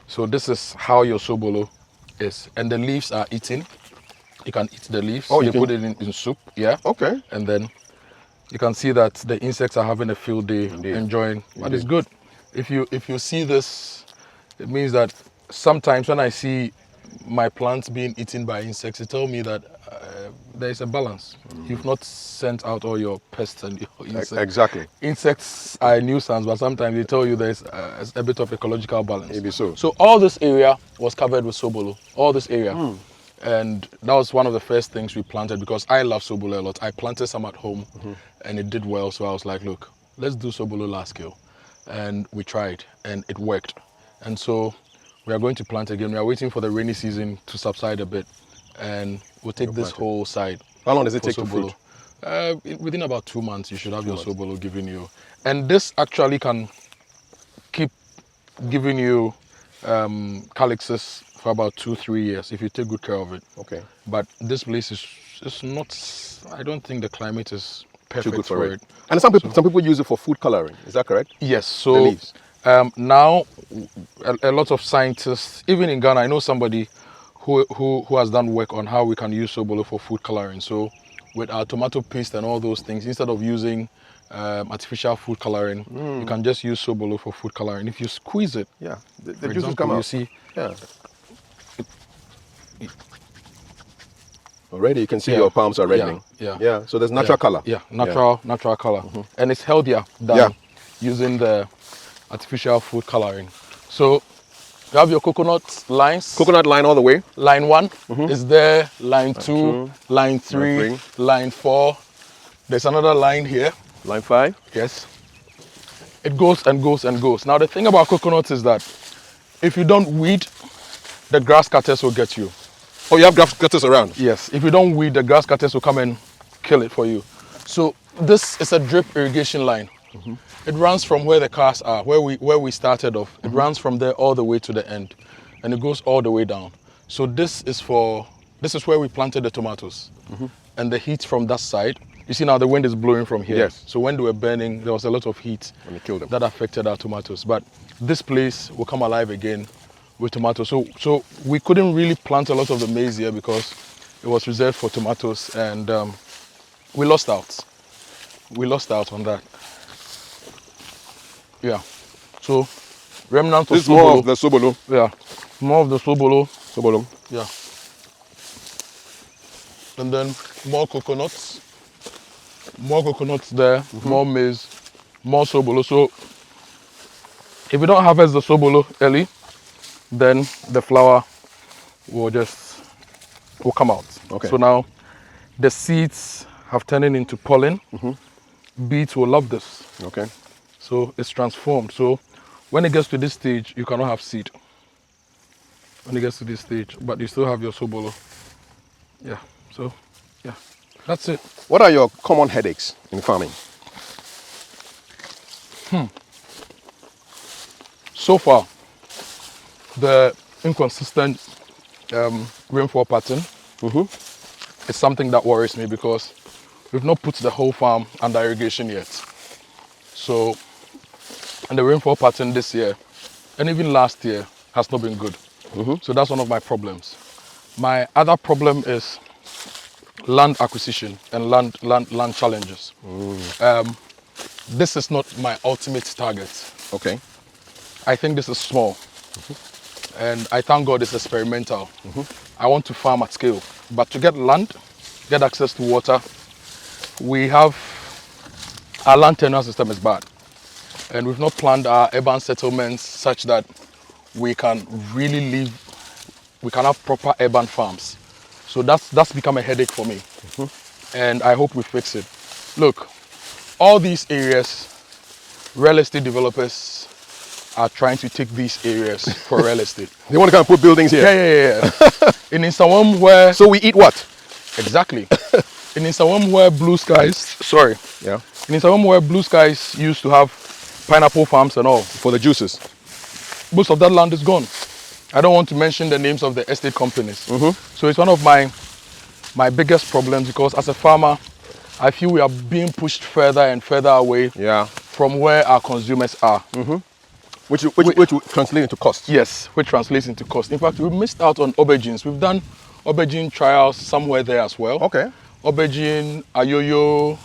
Speaker 2: So this is how your sobolo is. And the leaves are eaten. You can eat the leaves.
Speaker 1: Oh,
Speaker 2: you
Speaker 1: can
Speaker 2: put it in soup, yeah.
Speaker 1: Okay.
Speaker 2: And then you can see that the insects are having a field day,
Speaker 1: Indeed.
Speaker 2: enjoying. But
Speaker 1: Indeed.
Speaker 2: it's good. If you see this, it means that sometimes when I see my plants being eaten by insects, it tells me that there is a balance. You've not sent out all your pests and your insects.
Speaker 1: Exactly.
Speaker 2: Insects are a nuisance, but sometimes they tell you there's a bit of ecological balance.
Speaker 1: Maybe so.
Speaker 2: So all this area was covered with sobolo. All this area. And that was one of the first things we planted because I love sobolo a lot. I planted some at home and it did well. So I was like, look, let's do sobolo large scale. And we tried and it worked. And so we are going to plant again. We are waiting for the rainy season to subside a bit. And we'll take this whole side.
Speaker 1: How long does it
Speaker 2: for
Speaker 1: take to
Speaker 2: sobolo.
Speaker 1: fruit?
Speaker 2: Within about 2 months, you should have your sobolo giving you. And this actually can keep giving you calyxes for about 2-3 years if you take good care of it.
Speaker 1: Okay.
Speaker 2: But this place is not, I don't think the climate is perfect
Speaker 1: Too good for
Speaker 2: it.
Speaker 1: it. And some people use it for food coloring. Is that correct?
Speaker 2: Yes.
Speaker 1: The
Speaker 2: So
Speaker 1: leaves.
Speaker 2: now a lot of scientists, even in Ghana, I know somebody who has done work on how we can use sobolo for food coloring. So with our tomato paste and all those things, instead of using artificial food coloring, you can just use sobolo for food coloring. If you squeeze it,
Speaker 1: Yeah. The
Speaker 2: for
Speaker 1: juices
Speaker 2: example,
Speaker 1: come out.
Speaker 2: you see,
Speaker 1: Yeah. Already you can see your palms are reddening.
Speaker 2: Yeah.
Speaker 1: So there's natural color.
Speaker 2: Yeah, natural color. And it's healthier than using the artificial food coloring. So you have your coconut lines.
Speaker 1: Coconut line all the way.
Speaker 2: Line 1 is there, line 2, line 3, line 4. There's another line here.
Speaker 1: Line 5.
Speaker 2: Yes. It goes and goes and goes. Now the thing about coconuts is that if you don't weed, the grass cutters will get you.
Speaker 1: Oh, you have grass cutters around?
Speaker 2: Yes. If you don't weed, the grass cutters will come and kill it for you. So this is a drip irrigation line. It runs from where the cars are, where we started off. It runs from there all the way to the end, and it goes all the way down. So this is where we planted the tomatoes, and the heat from that side. You see now the wind is blowing from here.
Speaker 1: Yes.
Speaker 2: So when they were burning, there was a lot of heat
Speaker 1: And it killed them.
Speaker 2: that affected our tomatoes. But this place will come alive again with tomatoes. So we couldn't really plant a lot of the maize here because it was reserved for tomatoes, and we lost out. We lost out on that. Yeah. So remnant of
Speaker 1: This is more of the sobolo.
Speaker 2: Yeah. More of the sobolo.
Speaker 1: Sobolo.
Speaker 2: Yeah. And then more coconuts. More coconuts there. More maize. More sobolo. So if you don't harvest the sobolo early, then the flower will come out.
Speaker 1: Okay.
Speaker 2: So now the seeds have turned into pollen. Bees will love this.
Speaker 1: Okay.
Speaker 2: So it's transformed. So when it gets to this stage, you cannot have seed. When it gets to this stage, but you still have your sobolo. Yeah. So yeah, that's it.
Speaker 1: What are your common headaches in farming?
Speaker 2: So far, the inconsistent rainfall pattern is something that worries me because we've not put the whole farm under irrigation yet. So, and the rainfall pattern this year and even last year has not been good. So that's one of my problems. My other problem is land acquisition and land challenges. This is not my ultimate target.
Speaker 1: Okay.
Speaker 2: I think this is small. And I thank God it's experimental. I want to farm at scale. But to get land, get access to water, our land tenure system is bad. And we've not planned our urban settlements such that we can really we can have proper urban farms. So that's become a headache for me. And I hope we fix it. Look, all these areas, real estate developers are trying to take these areas for real estate.
Speaker 1: They want to come and put buildings here.
Speaker 2: Yeah. In Insawam where...
Speaker 1: So we eat what?
Speaker 2: Exactly. in Insawam where blue skies,
Speaker 1: Yeah.
Speaker 2: in Insawam where blue skies used to have pineapple farms and all,
Speaker 1: For the juices.
Speaker 2: most of that land is gone. I don't want to mention the names of the estate companies. So it's one of my biggest problems, because as a farmer, I feel we are being pushed further and further away
Speaker 1: Yeah.
Speaker 2: from where our consumers are.
Speaker 1: Which will translate into cost.
Speaker 2: Yes, which translates into cost. In fact, we missed out on aubergines. We've done aubergine trials somewhere there as well.
Speaker 1: Okay.
Speaker 2: Aubergine, ayoyo,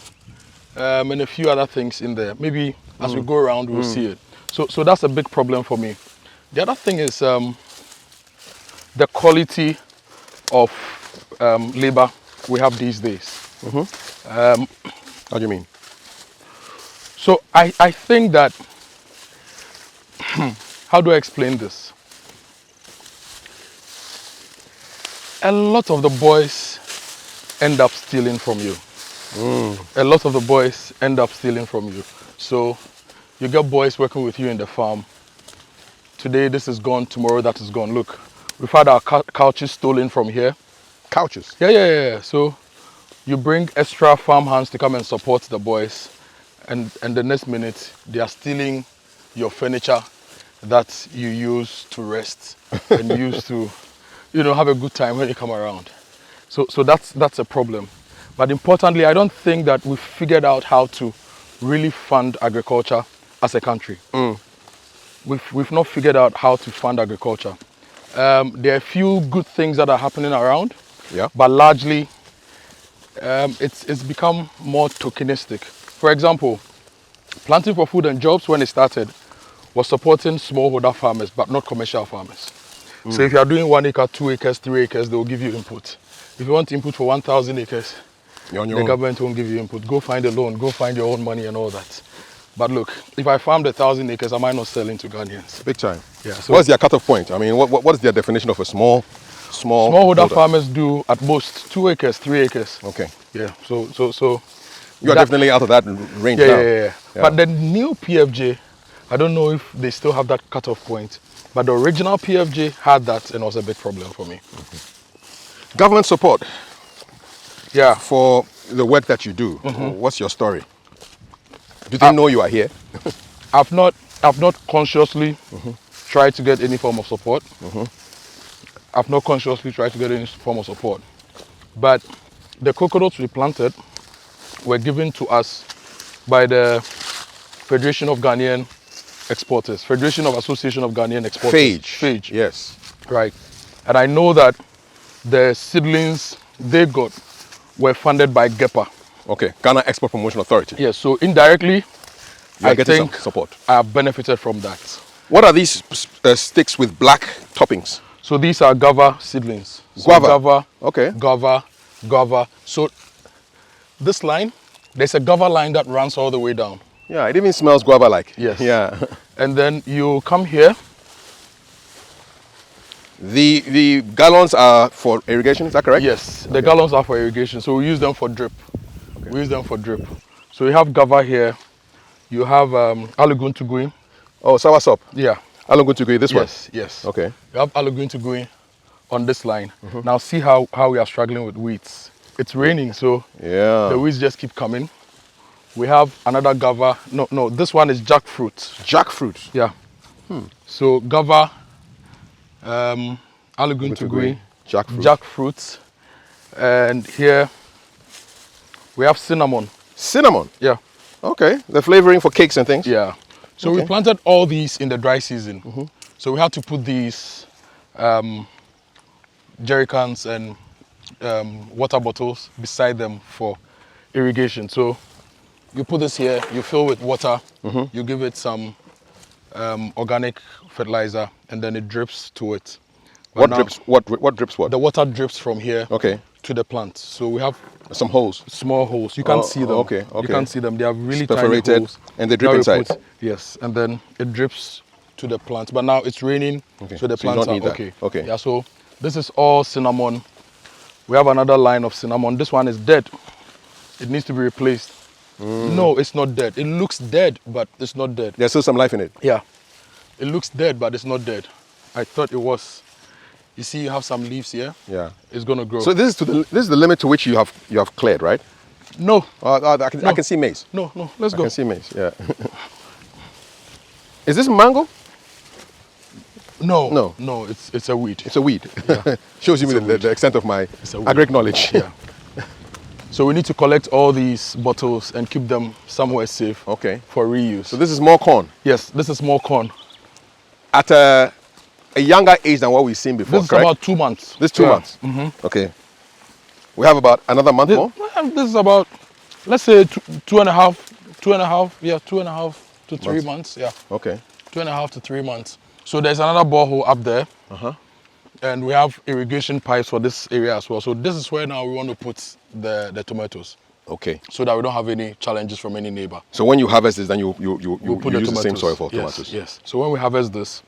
Speaker 2: and a few other things in there. Maybe as we go around, we'll see it. So that's a big problem for me. The other thing is the quality of labor we have these days.
Speaker 1: How do you mean?
Speaker 2: So I think that, how do I explain this? A lot of the boys end up stealing from you. A lot of the boys end up stealing from you. So you get boys working with you in the farm. Today this is gone, tomorrow that is gone. Look, we've had our couches stolen from here.
Speaker 1: Couches.
Speaker 2: Yeah. So you bring extra farm hands to come and support the boys, and the next minute they are stealing your furniture that you use to rest and use to, have a good time when you come around. So that's a problem. But importantly, I don't think that we've figured out how to really fund agriculture as a country. We've not figured out how to fund agriculture. There are a few good things that are happening around, but largely it's become more tokenistic. For example, Planting for Food and Jobs, when it started, was supporting smallholder farmers, but not commercial farmers. So if you are doing 1 acre, 2 acres, 3 acres, they will give you input. If you want input for 1,000 acres,
Speaker 1: You're on your
Speaker 2: the
Speaker 1: own.
Speaker 2: government won't give you input. Go find a loan, go find your own money and all that. But look, if I farmed 1,000 acres, am I not selling to Ghanaians?
Speaker 1: Big time.
Speaker 2: Yeah. So
Speaker 1: What's their cutoff point? I mean, what is their definition of a smallholder
Speaker 2: smallholder farmers do at most 2 acres, 3 acres.
Speaker 1: Okay.
Speaker 2: Yeah. So
Speaker 1: You are definitely out of that range now.
Speaker 2: Yeah. But the new PFJ, I don't know if they still have that cutoff point, but the original PFJ had that, and it was a big problem for me.
Speaker 1: Government support
Speaker 2: Yeah.
Speaker 1: for the work that you do. What's your story? Do they know you are here?
Speaker 2: I've not consciously tried to get any form of support. I've not consciously tried to get any form of support. But the coconuts we planted were given to us by the Federation of Ghanaian Exporters, Federation of Association of Ghanaian Exporters.
Speaker 1: Phage. Yes.
Speaker 2: Right. And I know that the seedlings they got were funded by GEPA.
Speaker 1: Okay. Ghana Export Promotion Authority.
Speaker 2: Yes, so indirectly,
Speaker 1: You are
Speaker 2: I
Speaker 1: getting
Speaker 2: think
Speaker 1: some support.
Speaker 2: I have benefited from that.
Speaker 1: What are these sticks with black toppings?
Speaker 2: So these are guava seedlings. So
Speaker 1: Guava. Okay.
Speaker 2: Guava. So this line, there's a guava line that runs all the way down.
Speaker 1: Yeah, it even smells guava-like.
Speaker 2: Yes.
Speaker 1: Yeah.
Speaker 2: And then you come here.
Speaker 1: The gallons are for irrigation, is that correct?
Speaker 2: Yes, the gallons are for irrigation. So we use them for drip. Okay. We use them for drip. So you have guava here. You have Alugun Tugui.
Speaker 1: Oh, soursop.
Speaker 2: Yeah.
Speaker 1: Alugun Tugui, this one?
Speaker 2: Yes.
Speaker 1: Okay.
Speaker 2: You have Alugun Tugui on this line. Now see how we are struggling with weeds. It's raining, so the weeds just keep coming. We have another guava. No, this one is jackfruit.
Speaker 1: Jackfruit?
Speaker 2: Yeah. So guava, Alugun Tugui, jackfruit. And here we have cinnamon.
Speaker 1: Cinnamon?
Speaker 2: Yeah.
Speaker 1: Okay. The flavoring for cakes and things?
Speaker 2: Yeah. So we planted all these in the dry season. So we had to put these jerry cans and water bottles beside them for irrigation. So you put this here, you fill with water, you give it some organic fertilizer, and then it drips to it.
Speaker 1: What drips? What drips what?
Speaker 2: The water drips from here to the plant. So we have
Speaker 1: some holes.
Speaker 2: Small holes. You can't see them.
Speaker 1: Okay.
Speaker 2: You can't see them. They are really
Speaker 1: perforated,
Speaker 2: tiny holes.
Speaker 1: And they drip inside.
Speaker 2: Yes, and then it drips to the plant. But now it's raining, so the plants are okay.
Speaker 1: Okay.
Speaker 2: Yeah. So this is all cinnamon. We have another line of cinnamon. This one is dead. It needs to be replaced. No, it's not dead. It looks dead, but it's not dead.
Speaker 1: There's still some life in it.
Speaker 2: Yeah. It looks dead, but it's not dead. I thought it was. You see, you have some leaves here.
Speaker 1: Yeah.
Speaker 2: It's going to grow.
Speaker 1: So this is the limit to which you have cleared, right?
Speaker 2: No.
Speaker 1: I can see maize.
Speaker 2: No. Let's go.
Speaker 1: I can see maize. Yeah. Is this mango?
Speaker 2: No. It's a weed.
Speaker 1: It's a weed. Yeah. Shows you the extent of my agric knowledge.
Speaker 2: Yeah. So we need to collect all these bottles and keep them somewhere safe.
Speaker 1: Okay.
Speaker 2: For reuse.
Speaker 1: So this is more corn.
Speaker 2: Yes, this is more corn.
Speaker 1: At a younger age than what we've seen before.
Speaker 2: This is about 2 months.
Speaker 1: This 2 months. Mm-hmm. Okay. We have about another month more.
Speaker 2: This is about, let's say, two and a half to 3 months. Yeah.
Speaker 1: Okay.
Speaker 2: 2.5 to 3 months. So there's another borehole up there. And we have irrigation pipes for this area as well. So this is where now we want to put the tomatoes.
Speaker 1: Okay.
Speaker 2: So that we don't have any challenges from any neighbor.
Speaker 1: So when you harvest this, then you
Speaker 2: put
Speaker 1: use the same soil for
Speaker 2: yes,
Speaker 1: tomatoes.
Speaker 2: Yes. So when we harvest this,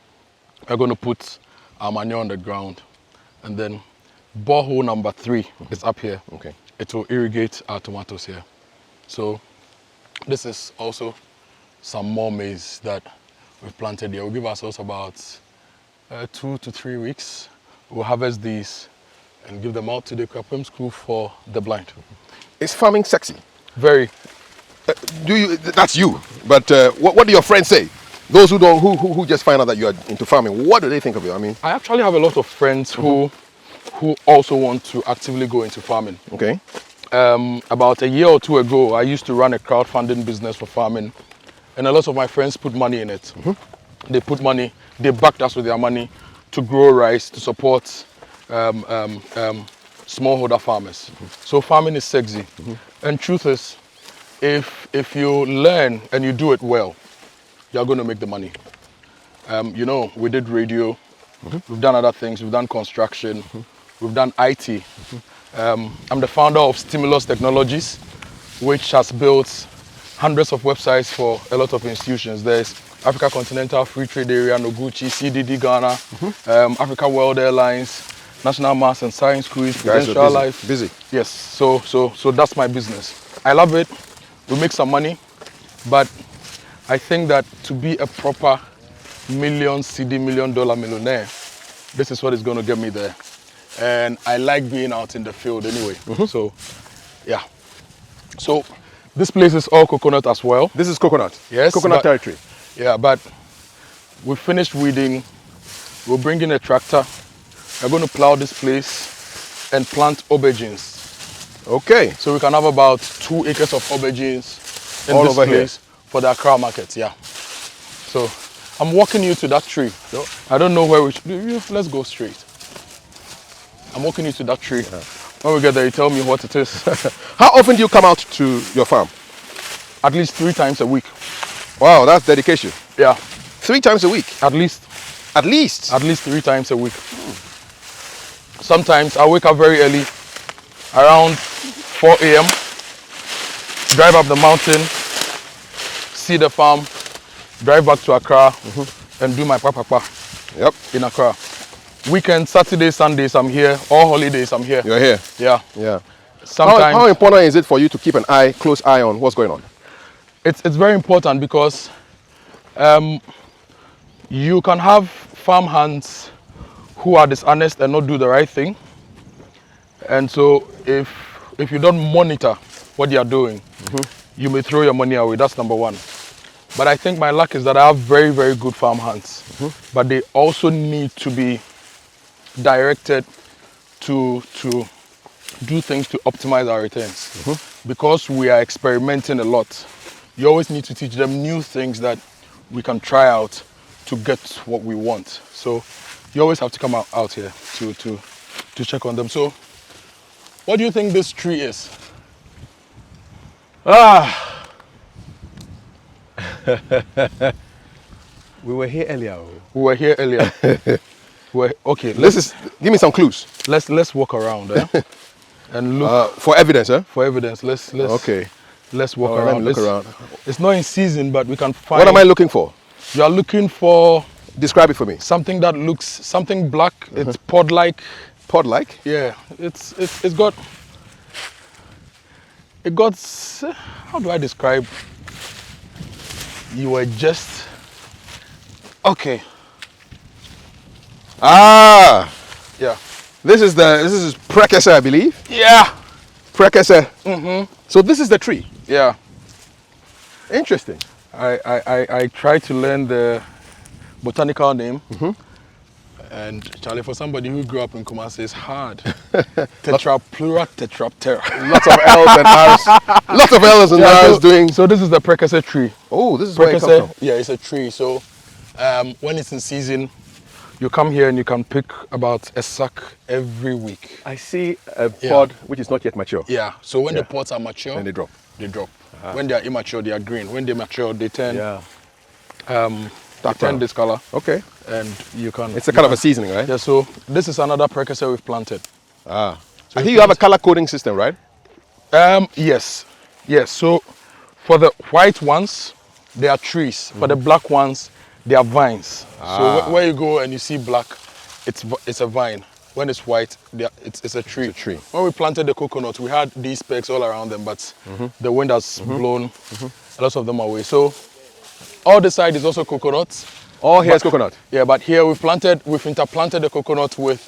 Speaker 2: we're going to put our manure on the ground, and then borehole number 3 is up here.
Speaker 1: Okay.
Speaker 2: It will irrigate our tomatoes here. So this is also some more maize that we've planted here. We'll give ourselves about 2 to 3 weeks. We'll harvest these and give them out to the Kapim School for the blind.
Speaker 1: Is farming sexy?
Speaker 2: Very.
Speaker 1: That's you. But what do your friends say? Those who just find out that you are into farming, what do they think of you? I mean,
Speaker 2: I actually have a lot of friends who also want to actively go into farming.
Speaker 1: Okay.
Speaker 2: About a year or 2 ago, I used to run a crowdfunding business for farming, and a lot of my friends put money in it. They put money, they backed us with their money to grow rice, to support smallholder farmers. So farming is sexy. And truth is, if you learn and you do it well, you're going to make the money. You know, we did radio, we've done other things, we've done construction, we've done IT. I'm the founder of Stimulus Technologies, which has built hundreds of websites for a lot of institutions. There's Africa Continental Free Trade Area, Noguchi, CDD Ghana, Africa World Airlines, National Maths and Science Quiz, Prudential Life.
Speaker 1: Busy.
Speaker 2: Yes, so that's my business. I love it. We make some money, but I think that to be a proper million dollar millionaire, this is what is going to get me there. And I like being out in the field anyway. So, yeah. So this place is all coconut as well.
Speaker 1: This is coconut.
Speaker 2: Yes.
Speaker 1: Coconut territory.
Speaker 2: Yeah, but we finished weeding. We'll bring in a tractor. We're going to plow this place and plant aubergines.
Speaker 1: Okay.
Speaker 2: So we can have about 2 acres of aubergines in
Speaker 1: all
Speaker 2: this
Speaker 1: over
Speaker 2: place for the Accra market. Yeah. So I'm walking you to that tree.
Speaker 1: No.
Speaker 2: I don't know where we should. Let's go straight. I'm walking you to that tree. Yeah. When we get there, you tell me what it is.
Speaker 1: How often do you come out to your farm?
Speaker 2: At least 3 times a week.
Speaker 1: Wow, that's dedication.
Speaker 2: Yeah.
Speaker 1: 3 times a week?
Speaker 2: At least.
Speaker 1: At least?
Speaker 2: At least 3 times a week. Sometimes I wake up very early, around 4 a.m., drive up the mountain, see the farm, drive back to Accra, and do my papa in Accra. Weekends, Saturdays, Sundays, I'm here. All holidays, I'm here.
Speaker 1: You're here?
Speaker 2: Yeah.
Speaker 1: Yeah.
Speaker 2: Sometimes,
Speaker 1: how important is it for you to keep an close eye on what's going on?
Speaker 2: It's very important because you can have farm hands who are dishonest and not do the right thing. And so if you don't monitor what they are doing, you may throw your money away. That's number one. But I think my luck is that I have very, very good farm hands. But they also need to be directed to do things to optimize our returns. Because we are experimenting a lot, you always need to teach them new things that we can try out to get what we want. So you always have to come out here to check on them. So what do you think this tree is?
Speaker 1: We were here earlier.
Speaker 2: We were here earlier. Okay,
Speaker 1: give me some clues.
Speaker 2: Let's walk around and look
Speaker 1: for evidence, huh?
Speaker 2: For evidence. Let's walk around.
Speaker 1: Let me look around.
Speaker 2: It's not in season, but we can find.
Speaker 1: What am I looking for?
Speaker 2: You are looking for.
Speaker 1: Describe it for me.
Speaker 2: Something that looks something black. It's pod-like.
Speaker 1: Pod-like?
Speaker 2: Yeah. It got. How do I describe? You were just. Okay. Yeah.
Speaker 1: This is precursor, I believe.
Speaker 2: Yeah.
Speaker 1: Precursor. So this is the tree.
Speaker 2: Yeah.
Speaker 1: Interesting.
Speaker 2: I tried to learn the botanical name. And Charlie, for somebody who grew up in Kumasi, it's hard. Tetrapleura tetraptera.
Speaker 1: Lots of L's and R's. Lots of L's and R's doing.
Speaker 2: So this is the precursor tree.
Speaker 1: Oh, this is where it comes from.
Speaker 2: Yeah, it's a tree. So when it's in season, you come here and you can pick about a sack every week.
Speaker 1: I see a pod which is not yet mature.
Speaker 2: Yeah. So when the pods are mature,
Speaker 1: then they drop.
Speaker 2: They drop. When they are immature, they are green. When they mature, they turn. They turn this color.
Speaker 1: Okay.
Speaker 2: And you can.
Speaker 1: It's a kind of a seasoning, right?
Speaker 2: Yeah. So this is another precursor we've planted.
Speaker 1: So I think you have a color coding system, right?
Speaker 2: Yes. Yes. So for the white ones, they are trees. For the black ones, they are vines. So where you go and you see black, it's a vine. When it's white, it's a tree.
Speaker 1: It's a tree.
Speaker 2: When we planted the coconuts, we had these specks all around them, but the wind has blown a lot of them away. So all this side is also coconuts.
Speaker 1: All here is coconut.
Speaker 2: Yeah, but here we've interplanted the coconut with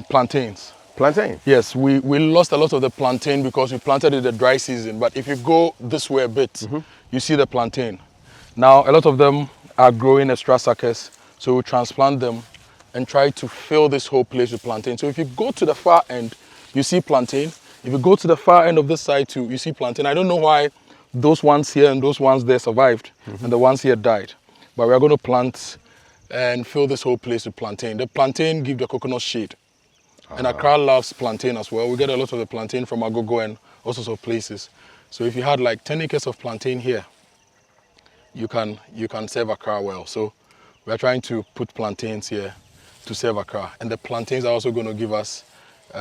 Speaker 2: plantains.
Speaker 1: Plantain?
Speaker 2: Yes, we lost a lot of the plantain because we planted it in the dry season. But if you go this way a bit, you see the plantain. Now, a lot of them are growing extra suckers, so we transplant them and try to fill this whole place with plantain. So if you go to the far end, you see plantain. If you go to the far end of this side too, you see plantain. I don't know why those ones here and those ones there survived and the ones here died. But we are going to plant and fill this whole place with plantain. The plantain gives the coconut shade. And Accra loves plantain as well. We get a lot of the plantain from Agogo and all sorts of places. So if you had like 10 acres of plantain here, you can serve Accra well. So we are trying to put plantains here to serve Accra. And the plantains are also going to give us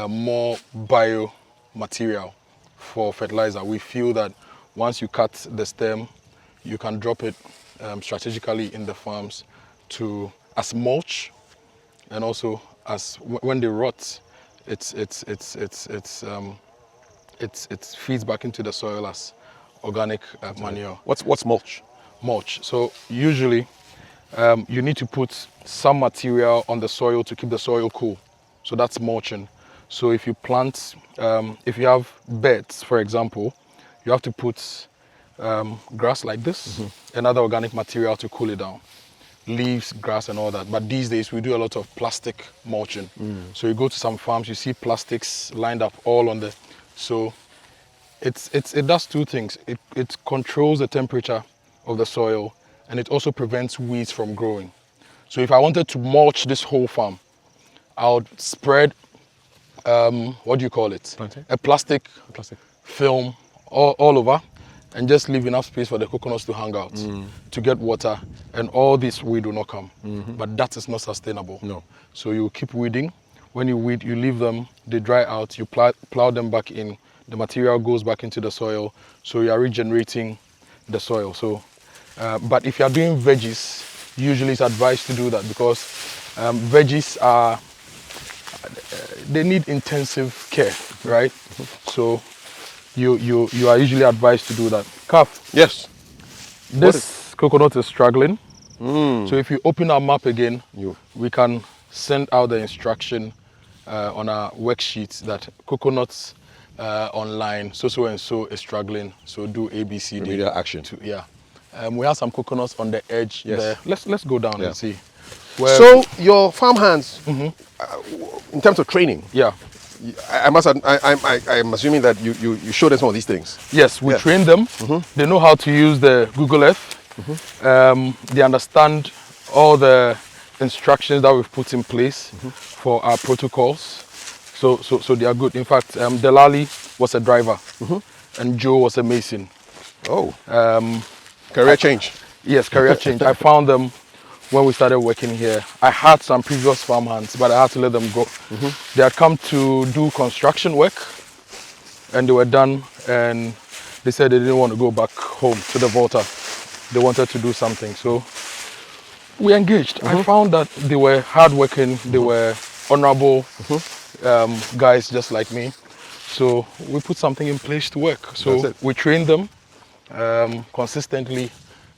Speaker 2: more bio material for fertilizer. We feel that once you cut the stem, you can drop it strategically in the farms as mulch, and also as when they rot, it feeds back into the soil as organic manure.
Speaker 1: What's mulch?
Speaker 2: Mulch. So usually you need to put some material on the soil to keep the soil cool. So that's mulching. So if you plant, if you have beds, for example, you have to put grass like this and other organic material to cool it down. Leaves, grass and all that. But these days we do a lot of plastic mulching. So you go to some farms, you see plastics lined up all on the... So it does two things. It controls the temperature of the soil, and it also prevents weeds from growing. So if I wanted to mulch this whole farm, I would spread, what do you call it?
Speaker 1: Plantain?
Speaker 2: A plastic film all over, and just leave enough space for the coconuts to hang out, to get water, and all this weed will not come. But that is not sustainable.
Speaker 1: No.
Speaker 2: So you keep weeding. When you weed, you leave them, they dry out, you plow them back in, the material goes back into the soil, so you are regenerating the soil. So, but if you are doing veggies, usually it's advised to do that because veggies they need intensive care, right? So you are usually advised to do that. Kaf,
Speaker 1: yes.
Speaker 2: This coconut is struggling. So if you open our map again, we can send out the instruction on our worksheet that coconuts online, so and so is struggling. So do A, B, C, D.
Speaker 1: Remedial action.
Speaker 2: We have some coconuts on the edge there. Let's go down and see.
Speaker 1: So your farm hands, in terms of training, I'm assuming that you show them some of these things.
Speaker 2: Yes, we train them. They know how to use the Google Earth. They understand all the instructions that we've put in place for our protocols. So they are good. In fact, Delali was a driver and Joe was a mason.
Speaker 1: Oh. Career change.
Speaker 2: Yes, career change. I found them when we started working here. I had some previous farm hands, but I had to let them go. They had come to do construction work, and they were done, and they said they didn't want to go back home to the Volta. They wanted to do something, so we engaged. I found that they were hardworking, they were honorable guys just like me. So we put something in place to work. So we trained them consistently,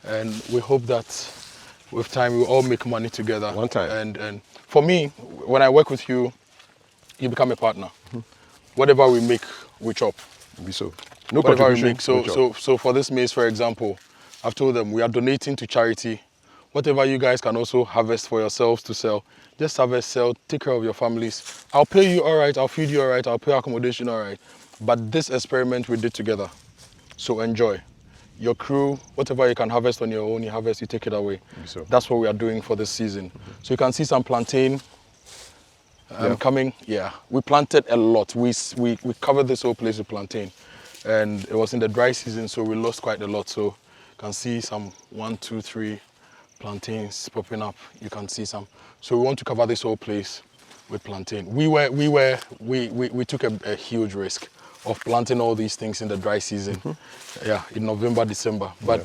Speaker 2: and we hope that with time we'll all make money together.
Speaker 1: One time.
Speaker 2: And for me, when I work with you, you become a partner. Whatever we make, we chop.
Speaker 1: Be so. No
Speaker 2: Whatever we
Speaker 1: contribution.
Speaker 2: make. So for this maize, for example, I've told them we are donating to charity. Whatever you guys can also harvest for yourselves to sell, just harvest, sell, take care of your families. I'll pay you all right, I'll feed you all right, I'll pay accommodation all right. But this experiment we did together, so enjoy. Your crew, whatever you can harvest on your own, you harvest, you take it away.
Speaker 1: So.
Speaker 2: That's what we are doing for this season. So you can see some plantain coming. Yeah, we planted a lot. We covered this whole place with plantain. And it was in the dry season, so we lost quite a lot. So you can see some 1, 2, 3 plantains popping up. You can see some. So we want to cover this whole place with plantain. We took a huge risk of planting all these things in the dry season. Yeah, in November, December. But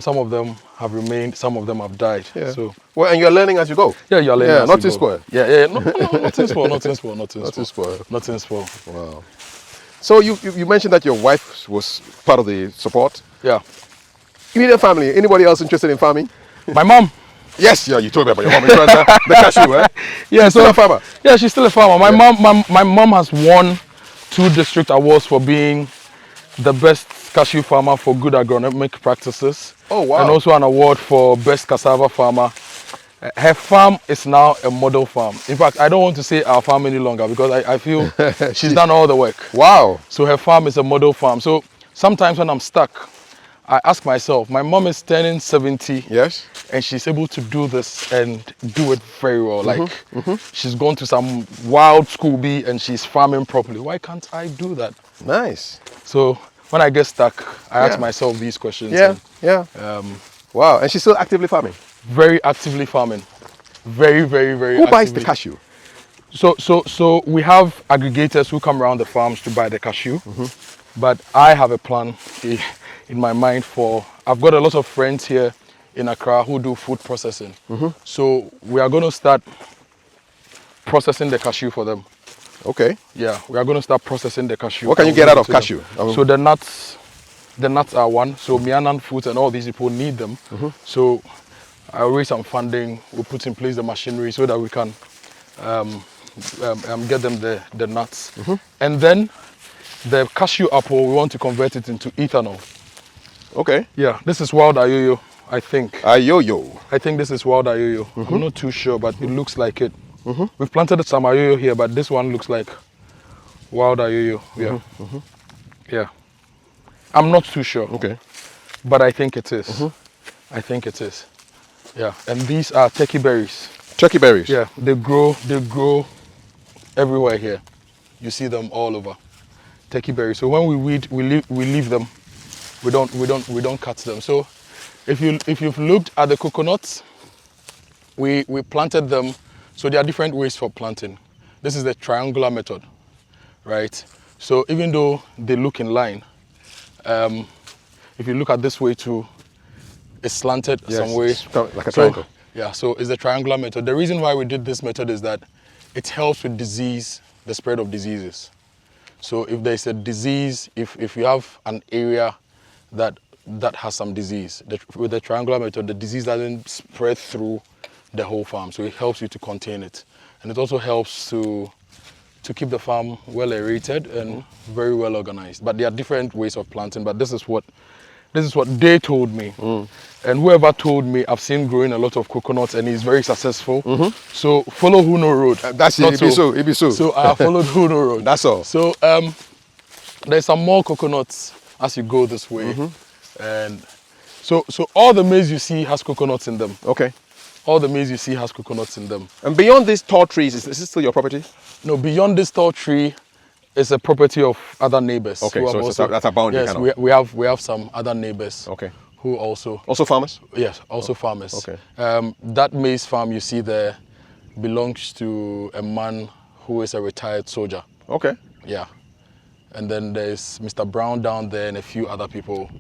Speaker 2: some of them have remained, some of them have died.
Speaker 1: Yeah.
Speaker 2: So
Speaker 1: well, and you're learning as you go.
Speaker 2: yeah, you're learning.
Speaker 1: Yeah,
Speaker 2: as
Speaker 1: not
Speaker 2: you
Speaker 1: too
Speaker 2: go.
Speaker 1: spoiled.
Speaker 2: Yeah, no, nothing spoiled, nothing spoiled, nothing
Speaker 1: Not too
Speaker 2: spoiled.
Speaker 1: spoiled.
Speaker 2: Nothing spoiled.
Speaker 1: Wow. So you mentioned that your wife was part of the support.
Speaker 2: Yeah.
Speaker 1: Immediate family. Anybody else interested in farming?
Speaker 2: My mom.
Speaker 1: Yes, yeah, you told me about your mom. The cashew, eh?
Speaker 2: Yeah,
Speaker 1: She's still a farmer.
Speaker 2: Yeah, she's still a farmer. My mom has won 2 district awards for being the best cashew farmer for good agronomic practices.
Speaker 1: Oh, wow.
Speaker 2: And also an award for best cassava farmer. Her farm is now a model farm. In fact, I don't want to say our farm any longer because I feel she's done all the work.
Speaker 1: Wow.
Speaker 2: So her farm is a model farm. So sometimes when I'm stuck, I ask myself, my mom is turning 70.
Speaker 1: Yes.
Speaker 2: And she's able to do this and do it very well. Like she's gone to some wild school bee and she's farming properly. Why can't I do that?
Speaker 1: Nice.
Speaker 2: So when I get stuck, I ask myself these questions.
Speaker 1: Yeah,
Speaker 2: and,
Speaker 1: wow, and she's still actively farming?
Speaker 2: Very actively farming. Very, very, very
Speaker 1: Who buys the cashew?
Speaker 2: So we have aggregators who come around the farms to buy the cashew. But I have a plan in my mind I've got a lot of friends here in Accra who do food processing. So we are going to start processing the cashew for them.
Speaker 1: Okay.
Speaker 2: Yeah, we are going to start processing the cashew.
Speaker 1: What can you get out of cashew?
Speaker 2: So the nuts are one. So Mianan Foods and all these people need them. So I'll raise some funding. We'll put in place the machinery so that we can get them the nuts. And then the cashew apple, we want to convert it into ethanol.
Speaker 1: Okay.
Speaker 2: Yeah, this is wild ayoyo, I think.
Speaker 1: Ayoyo.
Speaker 2: I think this is wild ayoyo. I'm not too sure, but it looks like it. We've planted some ayoyo here, but this one looks like wild ayoyo. Yeah. Yeah. I'm not too sure.
Speaker 1: Okay.
Speaker 2: But I think it is. I think it is. Yeah. And these are turkey berries.
Speaker 1: Turkey berries?
Speaker 2: Yeah. They grow everywhere here. You see them all over. Turkey berries. So when we weed, we leave them. We don't cut them. So if you've looked at the coconuts, we planted them. So there are different ways for planting. This is the triangular method, right? So even though they look in line, if you look at this way too, it's slanted some way.
Speaker 1: It's like a triangle.
Speaker 2: Yeah, so it's the triangular method. The reason why we did this method is that it helps with the spread of diseases. So if there's a disease, if you have an area that has some disease, with the triangular method, the disease doesn't spread through the whole farm. So it helps you to contain it. And it also helps to keep the farm well aerated and very well organized. But there are different ways of planting, but this is what they told me. And whoever told me, I've seen growing a lot of coconuts and he's very successful. So follow Huno Road.
Speaker 1: That's it. It be so.
Speaker 2: So I followed Huno Road.
Speaker 1: That's all.
Speaker 2: So there's some more coconuts as you go this way. And so all the maize you see has coconuts in them.
Speaker 1: Okay.
Speaker 2: All the maize you see has coconuts in them.
Speaker 1: And beyond these tall trees, is this still your property?
Speaker 2: No, beyond this tall tree is a property of other neighbors.
Speaker 1: Okay, so that's a boundary.
Speaker 2: Yes,
Speaker 1: kind of.
Speaker 2: we have some other neighbors.
Speaker 1: Okay.
Speaker 2: Who also
Speaker 1: farmers?
Speaker 2: Yes, also farmers.
Speaker 1: Okay.
Speaker 2: That maize farm you see there belongs to a man who is a retired soldier.
Speaker 1: Okay.
Speaker 2: Yeah. And then there's Mr. Brown down there and a few other people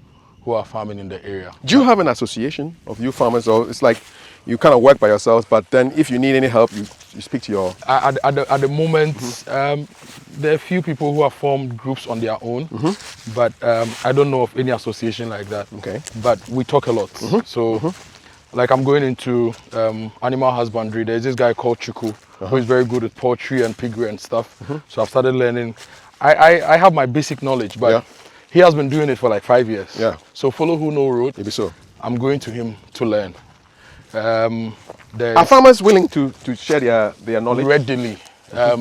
Speaker 2: who are farming in the area.
Speaker 1: Do you have an association of you farmers, or it's like you kind of work by yourselves, but then if you need any help, you speak to your...
Speaker 2: At the moment, there are a few people who have formed groups on their own, but I don't know of any association like that.
Speaker 1: Okay.
Speaker 2: But we talk a lot. So, like I'm going into animal husbandry. There's this guy called Chuku who is very good with poultry and piggery and stuff. So I've started learning. I have my basic knowledge, but he has been doing it for like 5 years.
Speaker 1: Yeah.
Speaker 2: So follow who know road.
Speaker 1: Maybe so.
Speaker 2: I'm going to him to learn.
Speaker 1: Are farmers willing to share their knowledge?
Speaker 2: Readily.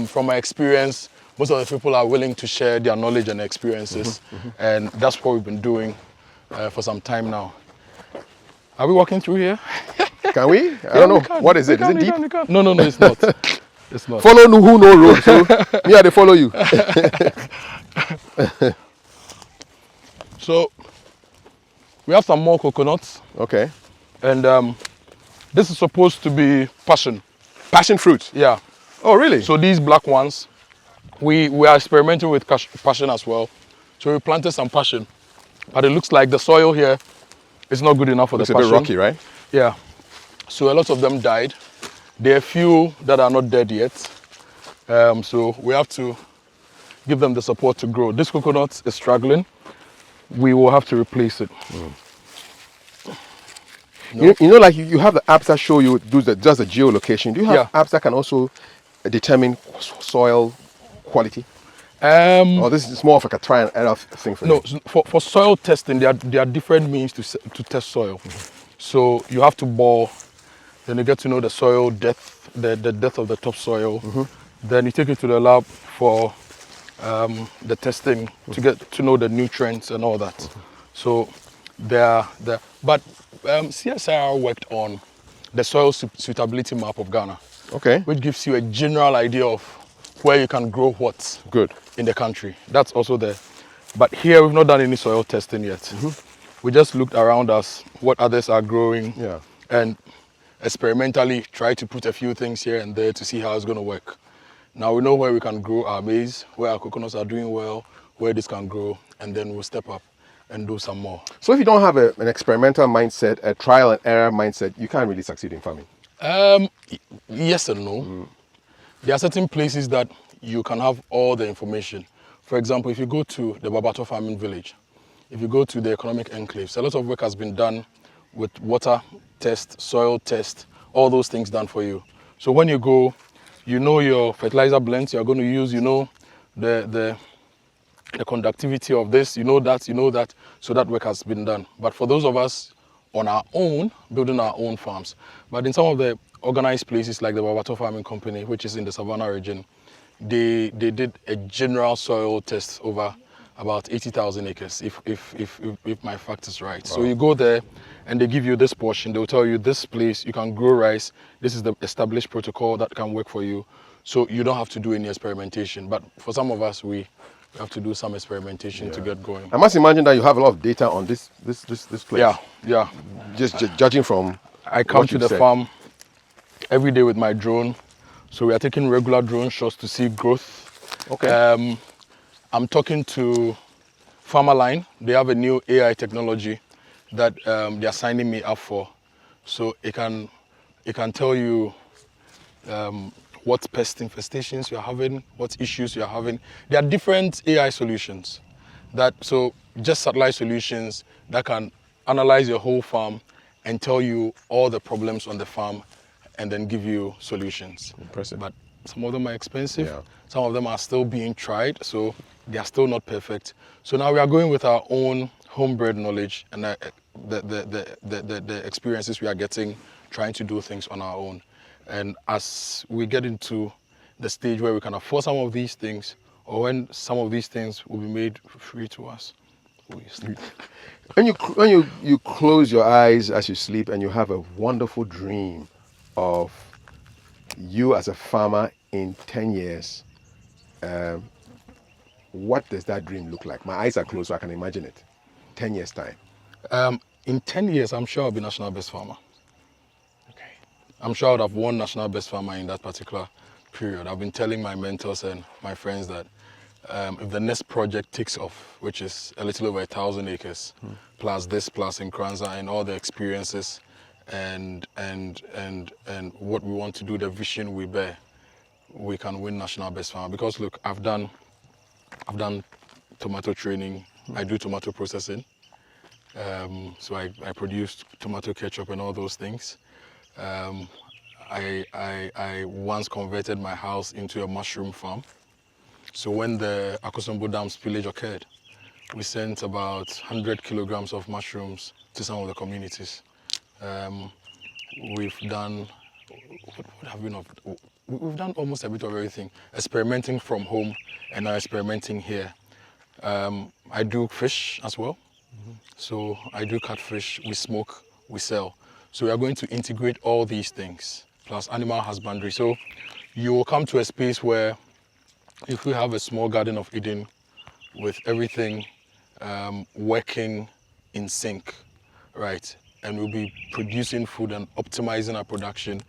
Speaker 2: From my experience, most of the people are willing to share their knowledge and experiences, and that's what we've been doing for some time now. Are we walking through here?
Speaker 1: Can we? I don't know. What is it? Is it deep?
Speaker 2: No, it's not. It's not.
Speaker 1: Follow who know road. So me, I they follow you.
Speaker 2: So we have some more coconuts.
Speaker 1: Okay.
Speaker 2: And this is supposed to be passion.
Speaker 1: Passion fruit.
Speaker 2: Yeah.
Speaker 1: Oh, really?
Speaker 2: So these black ones, we are experimenting with passion as well. So we planted some passion, but it looks like the soil here is not good enough for the passion.
Speaker 1: It's a bit rocky, right?
Speaker 2: Yeah. So a lot of them died. There are a few that are not dead yet. So we have to give them the support to grow. This coconut is struggling. We will have to replace it.
Speaker 1: No. You know, like you have the apps that show you does the geolocation. Do you have apps that can also determine soil quality? Or this is more of like a try and error thing for you?
Speaker 2: No, for soil testing, there are different means to test soil. So you have to bore, then you get to know the soil depth, the depth of the topsoil. Then you take it to the lab for the testing to get to know the nutrients and all that. So but CSIR worked on the soil suitability map of Ghana.
Speaker 1: Okay.
Speaker 2: Which gives you a general idea of where you can grow what in the country. That's also there. But here we've not done any soil testing yet. We just looked around us, what others are growing, and experimentally try to put a few things here and there to see how it's going to work. Now we know where we can grow our maize, where our coconuts are doing well, where this can grow, and then we'll step up and do some more.
Speaker 1: So if you don't have an experimental mindset, a trial and error mindset, you can't really succeed in farming?
Speaker 2: Yes and no. There are certain places that you can have all the information. For example, if you go to the Babato farming village, if you go to the economic enclaves, a lot of work has been done with water test, soil test, all those things done for you. So when you go, you know your fertilizer blends you're going to use, you know the conductivity of this, you know that, so that work has been done. But for those of us on our own, building our own farms, but in some of the organized places like the Babato Farming Company, which is in the Savannah region, they did a general soil test over about 80,000 acres, if my fact is right. Wow. So you go there and they give you this portion, they'll tell you this place, you can grow rice, this is the established protocol that can work for you. So you don't have to do any experimentation. But for some of us, we have to do some experimentation to get going.
Speaker 1: I must imagine that you have a lot of data on this place.
Speaker 2: Yeah.
Speaker 1: Just judging from
Speaker 2: I come to the farm every day with my drone. So we are taking regular drone shots to see growth.
Speaker 1: Okay.
Speaker 2: I'm talking to Farmer Line. They have a new AI technology that they are signing me up for. So it can tell you what pest infestations you're having, what issues you're having. There are different AI solutions so just satellite solutions that can analyze your whole farm and tell you all the problems on the farm and then give you solutions.
Speaker 1: Impressive.
Speaker 2: But some of them are expensive. Yeah. Some of them are still being tried, so they are still not perfect. So now we are going with our own homebred knowledge and the experiences we are getting, trying to do things on our own. And as we get into the stage where we can afford some of these things, or when some of these things will be made free to us, we sleep.
Speaker 1: When you close your eyes as you sleep and you have a wonderful dream of you as a farmer in 10 years, what does that dream look like? My eyes are closed, so I can imagine it. 10 years time.
Speaker 2: In 10 years, I'm sure I'll be national best farmer. I'm sure I would have won national best farmer in that particular period. I've been telling my mentors and my friends that if the next project takes off, which is a little over 1,000 acres, plus this, plus in Kranza and all the experiences and what we want to do, the vision we bear, we can win national best farmer. Because look, I've done tomato training. I do tomato processing. So I produce tomato ketchup and all those things. I once converted my house into a mushroom farm. So when the Akosombo Dam spillage occurred, we sent about 100 kilograms of mushrooms to some of the communities. We've done, what have we not? We've done almost a bit of everything, experimenting from home and now experimenting here. I do fish as well. So I do catfish, we smoke, we sell. So we are going to integrate all these things, plus animal husbandry. So you will come to a space where if we have a small garden of Eden with everything working in sync, right? And we'll be producing food and optimizing our production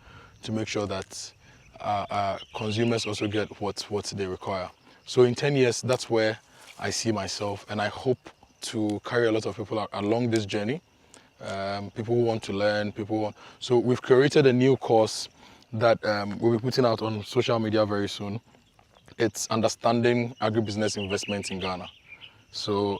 Speaker 2: to make sure that our consumers also get what they require. So in 10 years, that's where I see myself, and I hope to carry a lot of people along this journey. People who want to learn, So we've created a new course that we'll be putting out on social media very soon. It's Understanding Agribusiness Investment in Ghana. So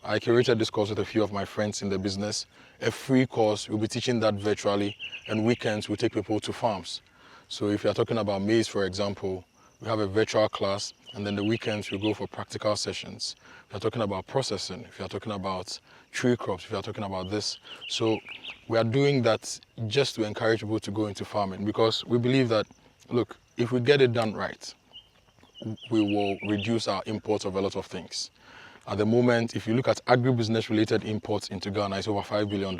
Speaker 2: I curated this course with a few of my friends in the business. A free course, we'll be teaching that virtually, and weekends we'll take people to farms. So if you're talking about maize, for example, we have a virtual class, and then the weekends we go for practical sessions. If you're talking about processing, if you're talking about tree crops, if you're talking about this. So we are doing that just to encourage people to go into farming, because we believe that, look, if we get it done right, we will reduce our imports of a lot of things. At the moment, if you look at agribusiness related imports into Ghana, it's over $5 billion.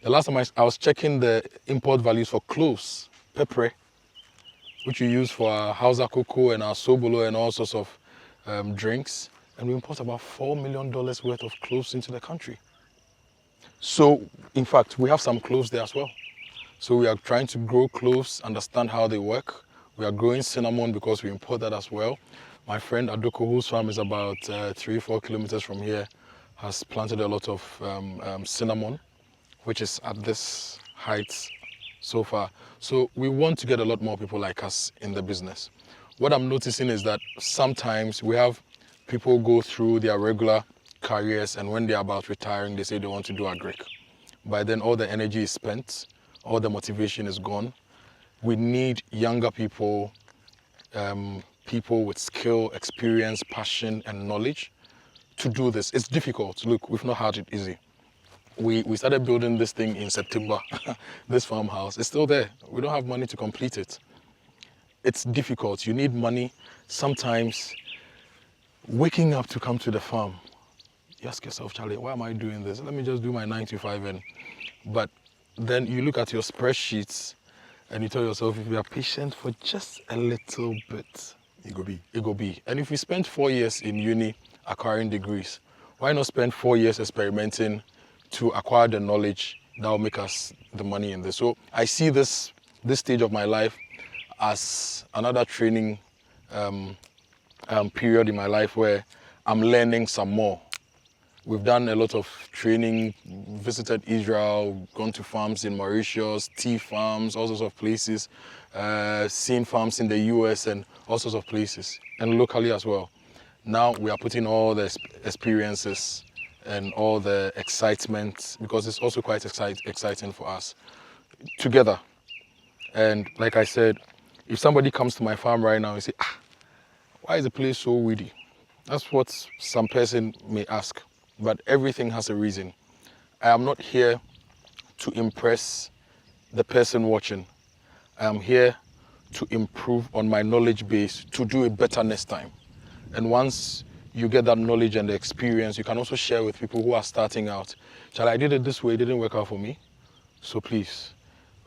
Speaker 2: The last time I was checking the import values for cloves, pepper, which we use for our Hausa cocoa and our sobolo and all sorts of drinks, and we import about $4 million worth of cloves into the country. So, in fact, we have some cloves there as well. So we are trying to grow cloves, understand how they work. We are growing cinnamon because we import that as well. My friend Adoko, whose farm is about 3-4 kilometers from here, has planted a lot of cinnamon, which is at this height so far. So we want to get a lot more people like us in the business. What I'm noticing is that sometimes we have people go through their regular careers, and when they're about retiring, they say they want to do agric. By then, all the energy is spent, all the motivation is gone. We need younger people, people with skill, experience, passion, and knowledge to do this. It's difficult. Look, we've not had it easy. We started building this thing in September, this farmhouse. It's still there. We don't have money to complete it. It's difficult. You need money. Sometimes waking up to come to the farm, you ask yourself, Charlie, why am I doing this? Let me just do my 9 to 5. But then you look at your spreadsheets and you tell yourself, if you are patient for just a little bit,
Speaker 1: it go be.
Speaker 2: It go be. And if you spend 4 years in uni acquiring degrees, why not spend 4 years experimenting to acquire the knowledge that will make us the money in this? So I see this stage of my life as another training period in my life where I'm learning some more. We've done a lot of training, visited Israel, gone to farms in Mauritius, tea farms, all sorts of places, seen farms in the US and all sorts of places, and locally as well. Now we are putting all the experiences and all the excitement, because it's also quite exciting for us, together. And like I said, if somebody comes to my farm right now and say, why is the place so weedy? That's what some person may ask, but everything has a reason. I am not here to impress the person watching. I am here to improve on my knowledge base, to do it better next time. And once you get that knowledge and the experience, you can also share with people who are starting out. Charlie, I did it this way, it didn't work out for me. So please,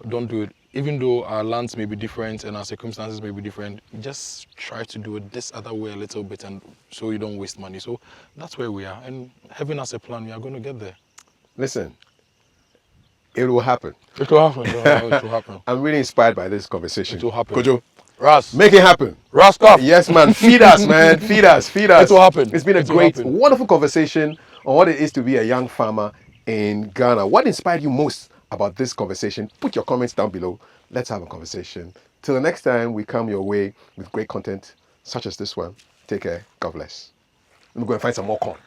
Speaker 2: don't do it. Even though our lands may be different and our circumstances may be different, just try to do it this other way a little bit, and so you don't waste money. So that's where we are. And having us a plan, we are going to get there.
Speaker 1: Listen, it will happen.
Speaker 2: It will happen. It will happen.
Speaker 1: I'm really inspired by this conversation.
Speaker 2: It will happen.
Speaker 1: Kojo,
Speaker 2: Ras,
Speaker 1: make it happen.
Speaker 2: Rasta.
Speaker 1: Yes, man. Feed us, man. Feed us. Feed us.
Speaker 2: It will happen.
Speaker 1: It's been a great, wonderful conversation on what it is to be a young farmer in Ghana. What inspired you most about this conversation? Put your comments down below. Let's have a conversation. Till the next time we come your way with great content such as this one. Take care. God bless. Let me go and find some more corn.